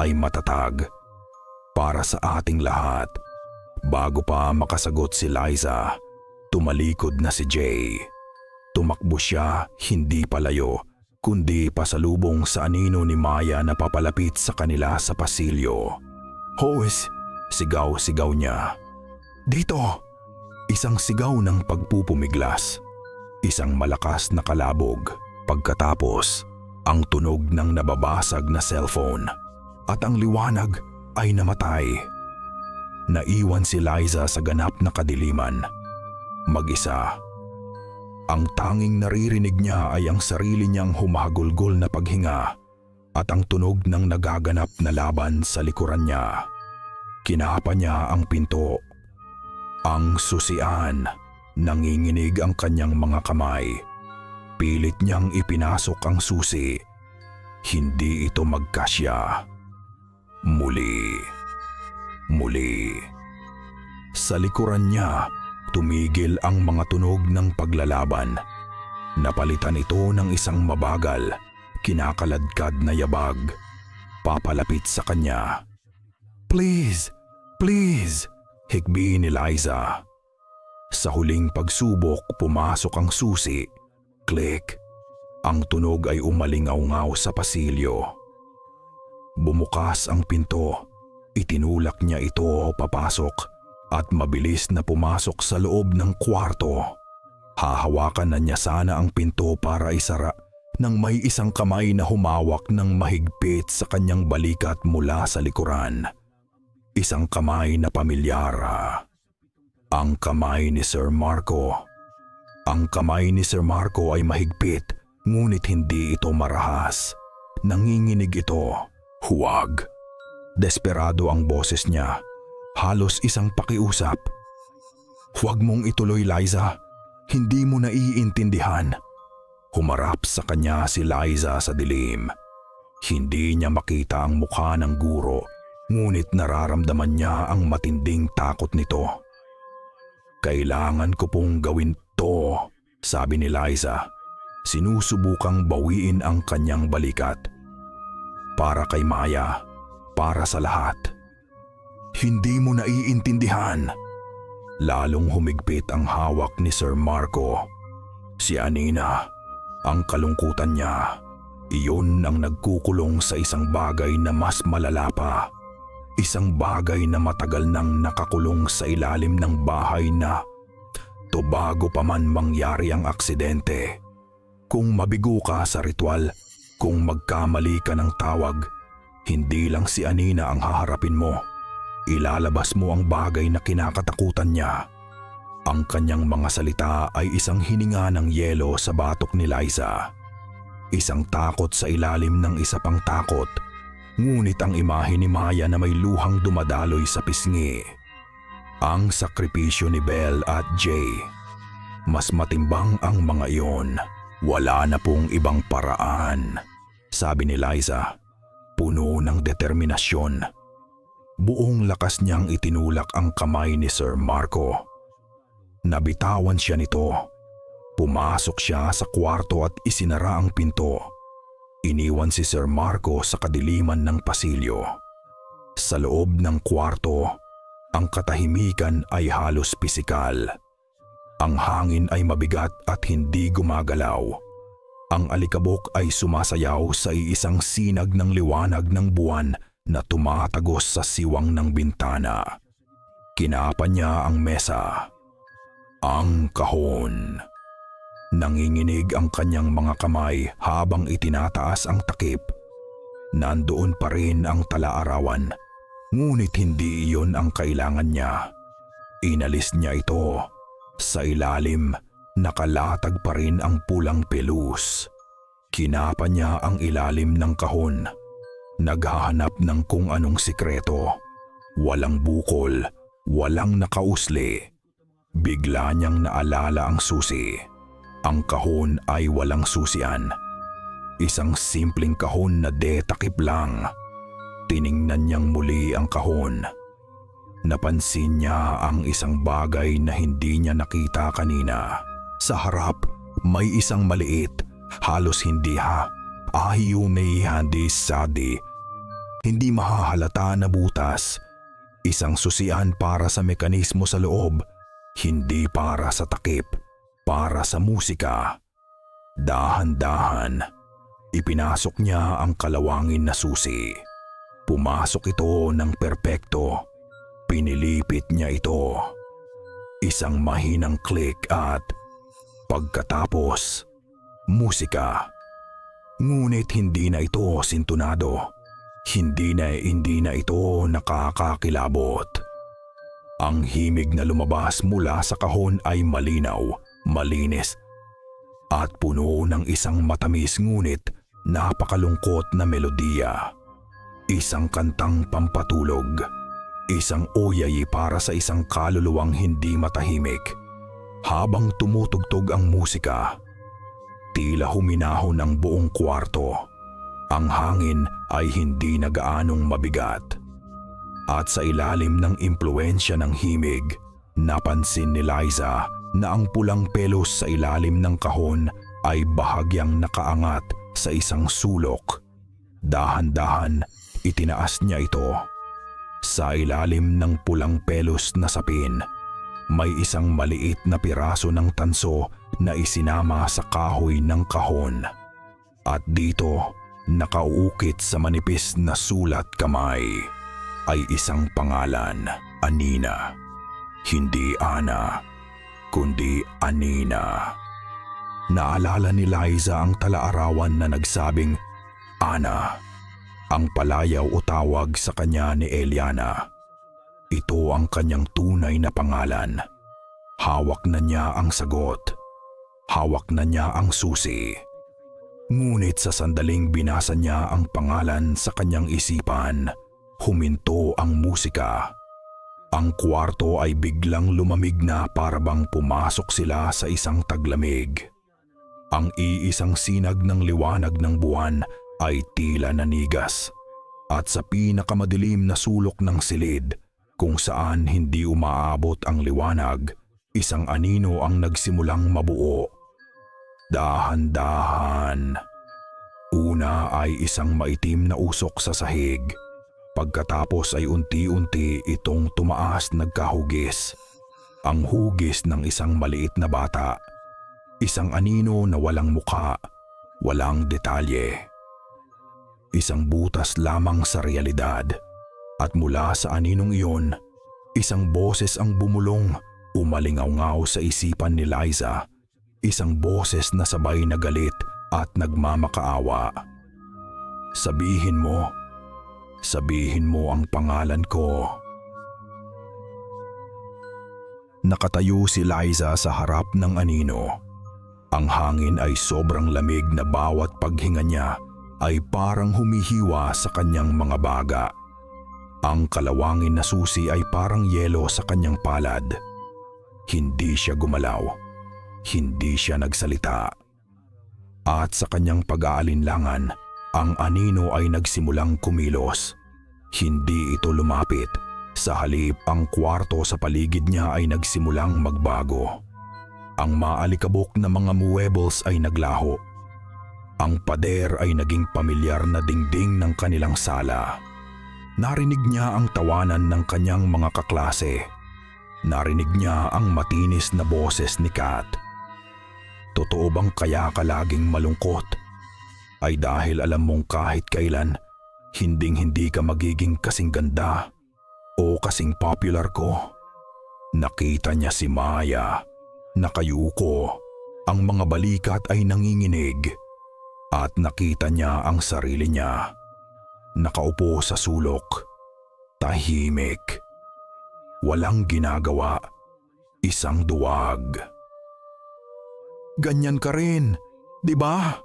ay matatag. Para sa ating lahat. Bago pa makasagot si Liza, tumalikod na si Jay. Tumakbo siya hindi palayo, kundi pasalubong sa anino ni Maya na papalapit sa kanila sa pasilyo. Hoes! Sigaw-sigaw niya. Dito! Isang sigaw ng pagpupumiglas. Isang malakas na kalabog. Pagkatapos, ang tunog ng nababasag na cellphone. At ang liwanag ay namatay. Naiwan si Liza sa ganap na kadiliman. Mag-isa. Ang tanging naririnig niya ay ang sarili niyang humahagulgol na paghinga at ang tunog ng nagaganap na laban sa likuran niya. Kinapa niya ang pinto. Ang susian. Nanginginig ang kanyang mga kamay. Pilit niyang ipinasok ang susi. Hindi ito magkasya. Muli. Sa likuran niya, tumigil ang mga tunog ng paglalaban. Napalitan ito ng isang mabagal, kinakaladkad na yabag. Papalapit sa kanya. Please! Hikbi ni Liza. Sa huling pagsubok, pumasok ang susi. Click. Ang tunog ay umalingaw-ngaw sa pasilyo. Bumukas ang pinto. Itinulak niya ito papasok at mabilis na pumasok sa loob ng kwarto. Hahawakan na niya sana ang pinto para isara nang may isang kamay na humawak ng mahigpit sa kanyang balikat mula sa likuran. Isang kamay na pamilyara. Ang kamay ni Sir Marco. Ang kamay ni Sir Marco ay mahigpit, ngunit hindi ito marahas. Nanginginig ito. Huwag. Desperado ang boses niya. Halos isang pakiusap. Huwag mong ituloy, Liza. Hindi mo naiintindihan. Humarap sa kanya si Liza sa dilim. Hindi niya makita ang mukha ng guro, ngunit nararamdaman niya ang matinding takot nito. Kailangan ko pong gawin to, sabi ni Liza. Sinusubukang bawiin ang kanyang balikat. Para kay Maya, para sa lahat. Hindi mo naiintindihan. Lalong humigpit ang hawak ni Sir Marco. Si Anina, ang kalungkutan niya, iyon ang nagkukulong sa isang bagay na mas malala pa. Isang bagay na matagal nang nakakulong sa ilalim ng bahay na to bago pa man mangyari ang aksidente. Kung mabigo ka sa ritual, kung magkamali ka ng tawag, hindi lang si Anina ang haharapin mo. Ilalabas mo ang bagay na kinakatakutan niya. Ang kanyang mga salita ay isang hininga ng yelo sa batok ni Liza. Isang takot sa ilalim ng isa pang takot. Ngunit ang imahe ni Maya na may luhang dumadaloy sa pisngi. Ang sakripisyo ni Belle at Jay. Mas matimbang ang mga iyon. Wala na pong ibang paraan, sabi ni Liza. Puno ng determinasyon. Buong lakas niyang itinulak ang kamay ni Sir Marco. Nabitawan siya nito. Pumasok siya sa kwarto at isinara ang pinto. Iniwan si Sir Marco sa kadiliman ng pasilyo. Sa loob ng kwarto, ang katahimikan ay halos pisikal. Ang hangin ay mabigat at hindi gumagalaw. Ang alikabok ay sumasayaw sa iisang sinag ng liwanag ng buwan na tumatagos sa siwang ng bintana. Kinapa niya ang mesa. Ang kahon. Nanginginig ang kanyang mga kamay habang itinataas ang takip. Nandoon pa rin ang tala-arawan, ngunit hindi iyon ang kailangan niya. Inalis niya ito. Sa ilalim, nakalatag pa rin ang pulang pelus. Kinapa niya ang ilalim ng kahon. Naghahanap ng kung anong sikreto. Walang bukol, walang nakausli. Bigla niyang naalala ang susi. Ang kahon ay walang susian. Isang simpleng kahon na detakip lang. Tiningnan niyang muli ang kahon. Napansin niya ang isang bagay na hindi niya nakita kanina. Sa harap, may isang maliit, halos hindi ayaw may handi sadi. Hindi mahahalata na butas. Isang susian para sa mekanismo sa loob, hindi para sa takip. Para sa musika. Dahan-dahan, ipinasok niya ang kalawangin na susi. Pumasok ito ng perpekto. Pinilipit niya ito. Isang mahinang click at pagkatapos, musika. Ngunit hindi na ito sintunado. Hindi na ito nakakakilabot. Ang himig na lumabas mula sa kahon ay malinaw, malinis, at puno ng isang matamis ngunit napakalungkot na melodiya. Isang kantang pampatulog, isang oyay para sa isang kaluluwang hindi matahimik. Habang tumutugtog ang musika, tila huminahon ang buong kwarto. Ang hangin ay hindi na gaanong mabigat. At sa ilalim ng impluwensya ng himig, napansin ni Liza na ang pulang pelos sa ilalim ng kahon ay bahagyang nakaangat sa isang sulok. Dahan-dahan, itinaas niya ito. Sa ilalim ng pulang pelos na sapin, may isang maliit na piraso ng tanso na isinama sa kahoy ng kahon. At dito, nakauukit sa manipis na sulat kamay, ay isang pangalan, Anina. Hindi Ana, kundi Anina. Naalala ni Liza ang tala-arawan na nagsabing Ana, ang palayaw o tawag sa kanya ni Eliana. Ito ang kanyang tunay na pangalan. Hawak na niya ang sagot. Hawak na niya ang susi. Ngunit sa sandaling binasa niya ang pangalan sa kanyang isipan, huminto ang musika. Ang kwarto ay biglang lumamig na para bang pumasok sila sa isang taglamig. Ang iisang sinag ng liwanag ng buwan ay tila nanigas, at sa pinakamadilim na sulok ng silid kung saan hindi umaabot ang liwanag, isang anino ang nagsimulang mabuo. Dahan-dahan. Una ay isang maitim na usok sa sahig. Pagkatapos ay unti-unti itong tumaas nagkahugis. Ang hugis ng isang maliit na bata. Isang anino na walang mukha, walang detalye. Isang butas lamang sa realidad. At mula sa aninong iyon, isang boses ang bumulong, umalingaw-ngaw sa isipan ni Liza. Isang boses na sabay na galit at nagmamakaawa. Sabihin mo ang pangalan ko. Nakatayo si Liza sa harap ng anino. Ang hangin ay sobrang lamig na bawat paghinga niya ay parang humihiwa sa kanyang mga baga. Ang kalawangin na susi ay parang yelo sa kanyang palad. Hindi siya gumalaw. Hindi siya nagsalita. At sa kanyang pag-aalinlangan, ang anino ay nagsimulang kumilos. Hindi ito lumapit. Sa halip, ang kwarto sa paligid niya ay nagsimulang magbago. Ang maalikabok na mga muebles ay naglaho. Ang pader ay naging pamilyar na dingding ng kanilang sala. Narinig niya ang tawanan ng kanyang mga kaklase. Narinig niya ang matinis na boses ni Kat. Totoo bang kaya ka laging malungkot? Ay dahil alam mong kahit kailan, hinding-hindi ka magiging kasing ganda o kasing popular ko. Nakita niya si Maya, nakayuko, Ang mga balikat ay nanginginig at nakita niya ang sarili niya. Nakaupo sa sulok, tahimik, walang ginagawa, isang duwag. "Ganyan ka rin, di ba?"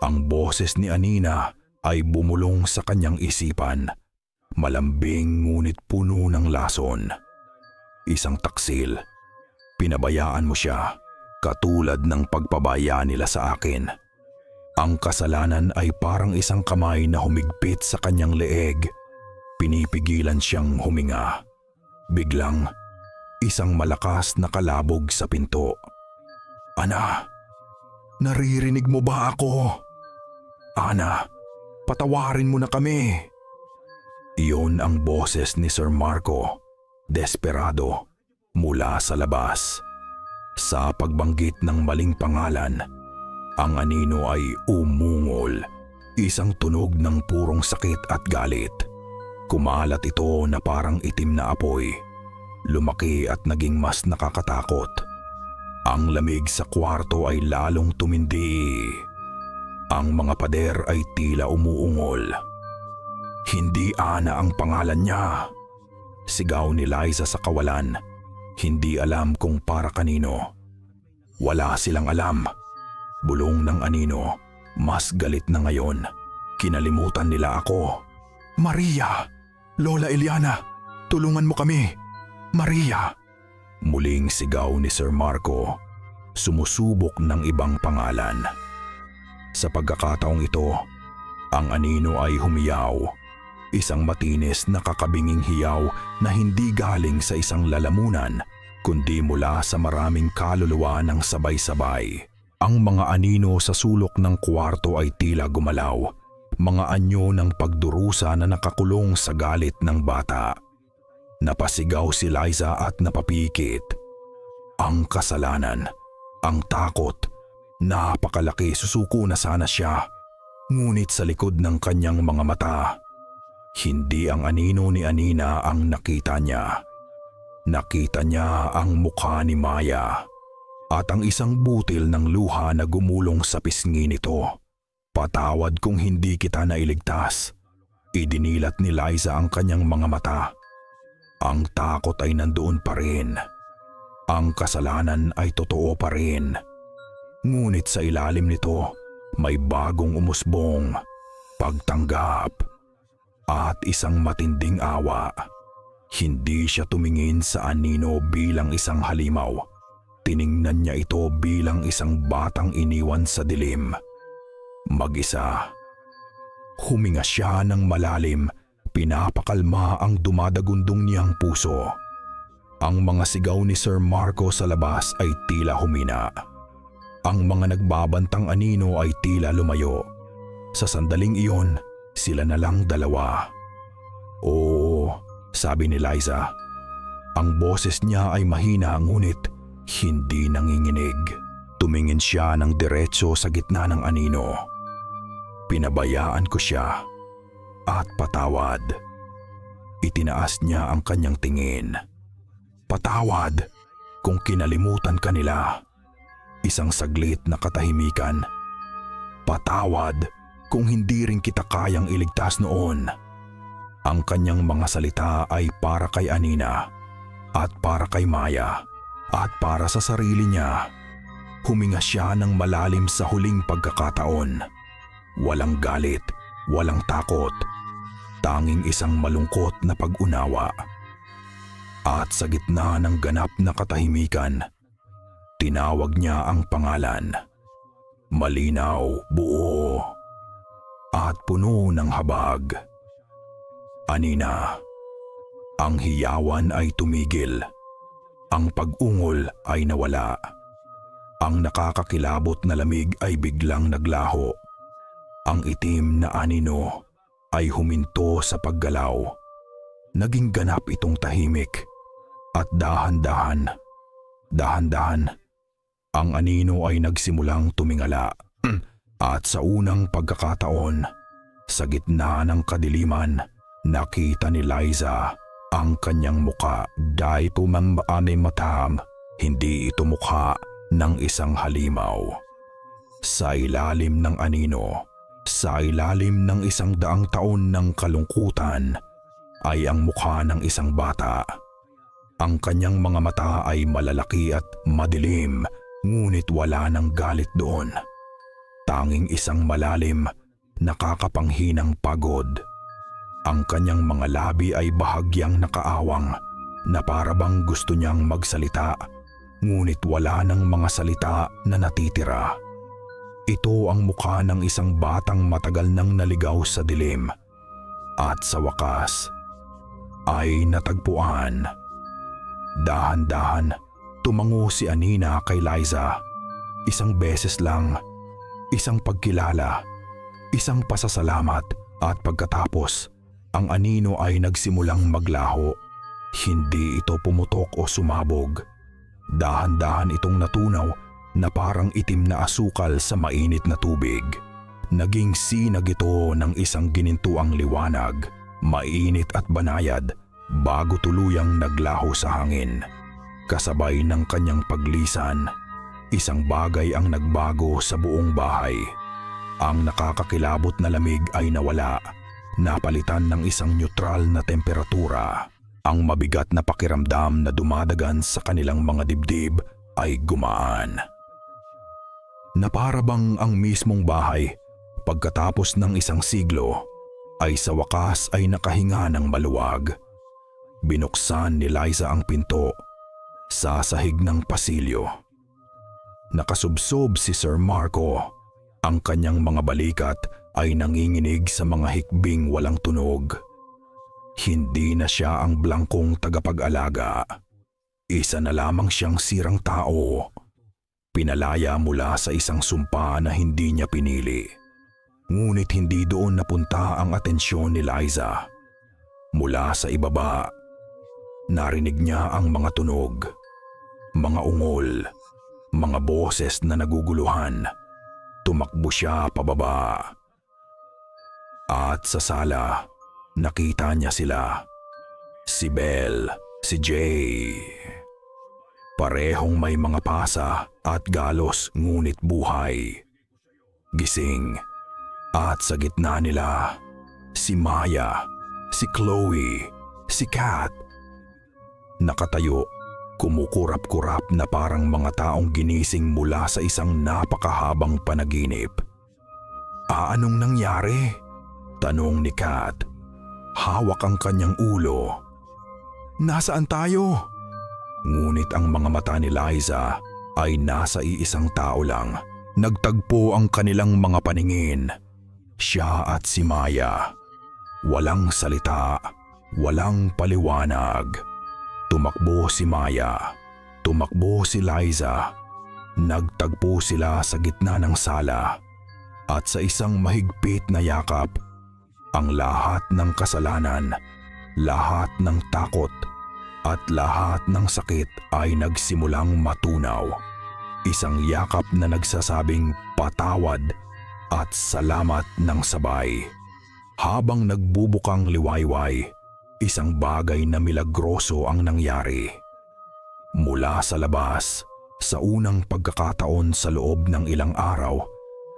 Ang boses ni Anina ay bumulong sa kanyang isipan, malambing ngunit puno ng lason. Isang taksil, pinabayaan mo siya, katulad ng pagpabaya nila sa akin. Ang kasalanan ay parang isang kamay na humigpit sa kanyang leeg. Pinipigilan siyang huminga. Biglang, isang malakas na kalabog sa pinto. "Ana, naririnig mo ba ako? Ana, patawarin mo na kami." Iyon ang boses ni Sir Marco, desperado, mula sa labas. Sa pagbanggit ng maling pangalan, ang anino ay umungol, isang tunog ng purong sakit at galit. Kumalat ito na parang itim na apoy, lumaki at naging mas nakakatakot. Ang lamig sa kwarto ay lalong tumindi. Ang mga pader ay tila umuungol. "Hindi Ana ang pangalan niya," sigaw ni Liza sa kawalan. Hindi alam kung para kanino. Wala silang alam. Bulong ng anino, mas galit na ngayon. "Kinalimutan nila ako." "Maria! Lola Eliana! Tulungan mo kami! Maria!" Muling sigaw ni Sir Marco, sumusubok ng ibang pangalan. Sa pagkakataong ito, ang anino ay humiyaw. Isang matinis na kakabinging hiyaw na hindi galing sa isang lalamunan, kundi mula sa maraming kaluluwa ng sabay-sabay. Ang mga anino sa sulok ng kwarto ay tila gumalaw, mga anyo ng pagdurusa na nakakulong sa galit ng bata. Napasigaw si Liza at napapikit. Ang kasalanan, ang takot, napakalaki, susuko na sana siya. Ngunit sa likod ng kanyang mga mata, hindi ang anino ni Anina ang nakita niya. Nakita niya ang mukha ni Maya at ang isang butil ng luha na gumulong sa pisngi nito. "Patawad kung hindi kita nailigtas." Idinilat ni Liza ang kanyang mga mata. Ang takot ay nandoon pa rin. Ang kasalanan ay totoo pa rin. Ngunit sa ilalim nito, may bagong umusbong, pagtanggap, at isang matinding awa. Hindi siya tumingin sa anino bilang isang halimaw. Tiningnan niya ito bilang isang batang iniwan sa dilim. Mag-isa. Huminga siya ng malalim, pinapakalma ang dumadagundong niyang puso. Ang mga sigaw ni Sir Marco sa labas ay tila humina. Ang mga nagbabantang anino ay tila lumayo. Sa sandaling iyon, sila na lang dalawa. "Oo," sabi ni Liza. Ang boses niya ay mahina ngunit hindi nanginginig. Tumingin siya ng diretso sa gitna ng anino. "Pinabayaan ko siya at patawad." Itinaas niya ang kanyang tingin. "Patawad kung kinalimutan ka nila." Isang saglit na katahimikan. "Patawad kung hindi rin kita kayang iligtas noon." Ang kanyang mga salita ay para kay Anina at para kay Maya at para sa sarili niya. Huminga siya ng malalim sa huling pagkakataon. Walang galit, walang takot, tanging isang malungkot na pag-unawa. At sa gitna ng ganap na katahimikan, tinawag niya ang pangalan. Malinaw, buo, at puno ng habag. "Anina." Ang hiyawan ay tumigil. Ang pag-ungol ay nawala. Ang nakakakilabot na lamig ay biglang naglaho. Ang itim na anino ay huminto sa paggalaw. Naging ganap itong tahimik at dahan-dahan, ang anino ay nagsimulang tumingala. At sa unang pagkakataon, sa gitna ng kadiliman, nakita ni Liza ang kanyang muka. Dahil tumambaan ay matam, hindi ito mukha, ng isang halimaw. Sa ilalim ng anino, sa ilalim ng 100 taon ng kalungkutan, ay ang mukha ng isang bata. Ang kanyang mga mata ay malalaki at madilim, ngunit wala ng galit doon. Tanging isang malalim, nakakapanghinang pagod. Ang kanyang mga labi ay bahagyang nakaawang, na parabang gusto niyang magsalita, ngunit wala ng mga salita na natitira. Ito ang mukha ng isang batang matagal nang naligaw sa dilim, at sa wakas ay natagpuan. Dahan-dahan, tumango si Anina kay Liza. Isang beses lang, isang pagkilala, isang pasasalamat, at pagkatapos, ang anino ay nagsimulang maglaho. Hindi ito pumutok o sumabog. Dahan-dahan itong natunaw na parang itim na asukal sa mainit na tubig. Naging sinag ito ng isang ginintuang liwanag, mainit at banayad, bago tuluyang naglaho sa hangin. Kasabay ng kanyang paglisan, isang bagay ang nagbago sa buong bahay. Ang nakakakilabot na lamig ay nawala, napalitan ng isang neutral na temperatura. Ang mabigat na pakiramdam na dumadagan sa kanilang mga dibdib ay gumaan. Na para bang ang mismong bahay, pagkatapos ng isang siglo, ay sa wakas ay nakahinga ng maluwag. Binuksan ni Liza ang pinto sa sahig ng pasilyo. Nakasubsob si Sir Marco. Ang kanyang mga balikat ay nanginginig sa mga hikbing walang tunog. Hindi na siya ang blangkong tagapag-alaga. Isa na lamang siyang sirang tao. Pinalaya mula sa isang sumpa na hindi niya pinili. Ngunit hindi doon napunta ang atensyon ni Liza. Mula sa ibaba, narinig niya ang mga tunog, mga ungol, mga boses na naguguluhan. Tumakbo siya pababa. At sa sala, nakita niya sila. Si Belle, si Jay. Parehong may mga pasa at galos ngunit buhay. Gising. At sa gitna nila, si Maya, si Chloe, si Kat. Nakatayo, kumukurap-kurap na parang mga taong ginising mula sa isang napakahabang panaginip. Anong nangyari? Tanong ni Kat. Hawak ang kanyang ulo. Nasaan tayo? Ngunit ang mga mata ni Liza ay nasa iisang tao lang. Nagtagpo ang kanilang mga paningin. Siya at si Maya. Walang salita, walang paliwanag. Tumakbo si Maya. Tumakbo si Liza. Nagtagpo sila sa gitna ng sala. At sa isang mahigpit na yakap, ang lahat ng kasalanan, lahat ng takot, at lahat ng sakit ay nagsimulang matunaw. Isang yakap na nagsasabing patawad at salamat ng sabay. Habang nagbubukang liwayway, isang bagay na milagroso ang nangyari. Mula sa labas, sa unang pagkakataon sa loob ng ilang araw,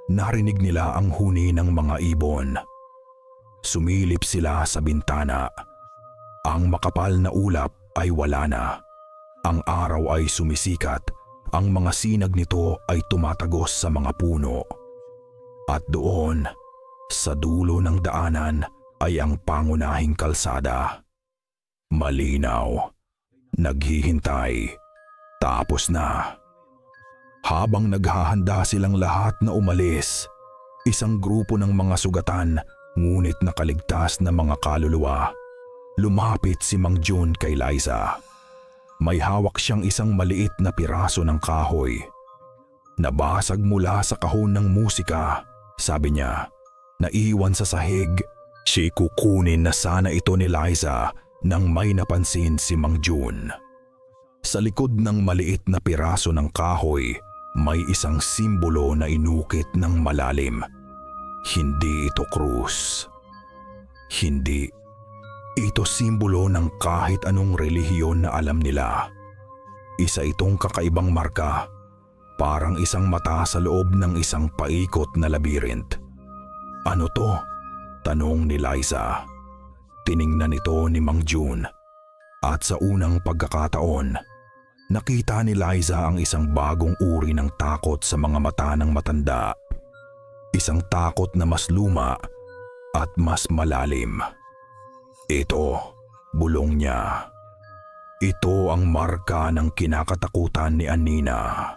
narinig nila ang huni ng mga ibon. Sumilip sila sa bintana. Ang makapal na ulap ay wala na. Ang araw ay sumisikat. Ang mga sinag nito ay tumatagos sa mga puno. At doon, sa dulo ng daanan ay ang pangunahing kalsada. Malinaw. Naghihintay. Tapos na. Habang naghahanda silang lahat na umalis, isang grupo ng mga sugatan ngunit nakaligtas na mga kaluluwa, lumapit si Mang Jun kay Liza. May hawak siyang isang maliit na piraso ng kahoy. Nabasag mula sa kahon ng musika, sabi niya, naiwan sa sahig. Siya kukunin na sana ito ni Liza nang may napansin si Mang Jun. Sa likod ng maliit na piraso ng kahoy, may isang simbolo na inukit ng malalim. Hindi ito krus. Hindi. Ito simbolo ng kahit anong relihiyon na alam nila. Isa itong kakaibang marka, Parang isang mata sa loob ng isang paikot na labirint. "Ano to?" tanong ni Liza. Tiningnan ito ni Mang June at sa unang pagkakataon, nakita ni Liza ang isang bagong uri ng takot sa mga mata ng matanda. Isang takot na mas luma at mas malalim. "Ito," bulong niya. "Ito ang marka ng kinakatakutan ni Anina."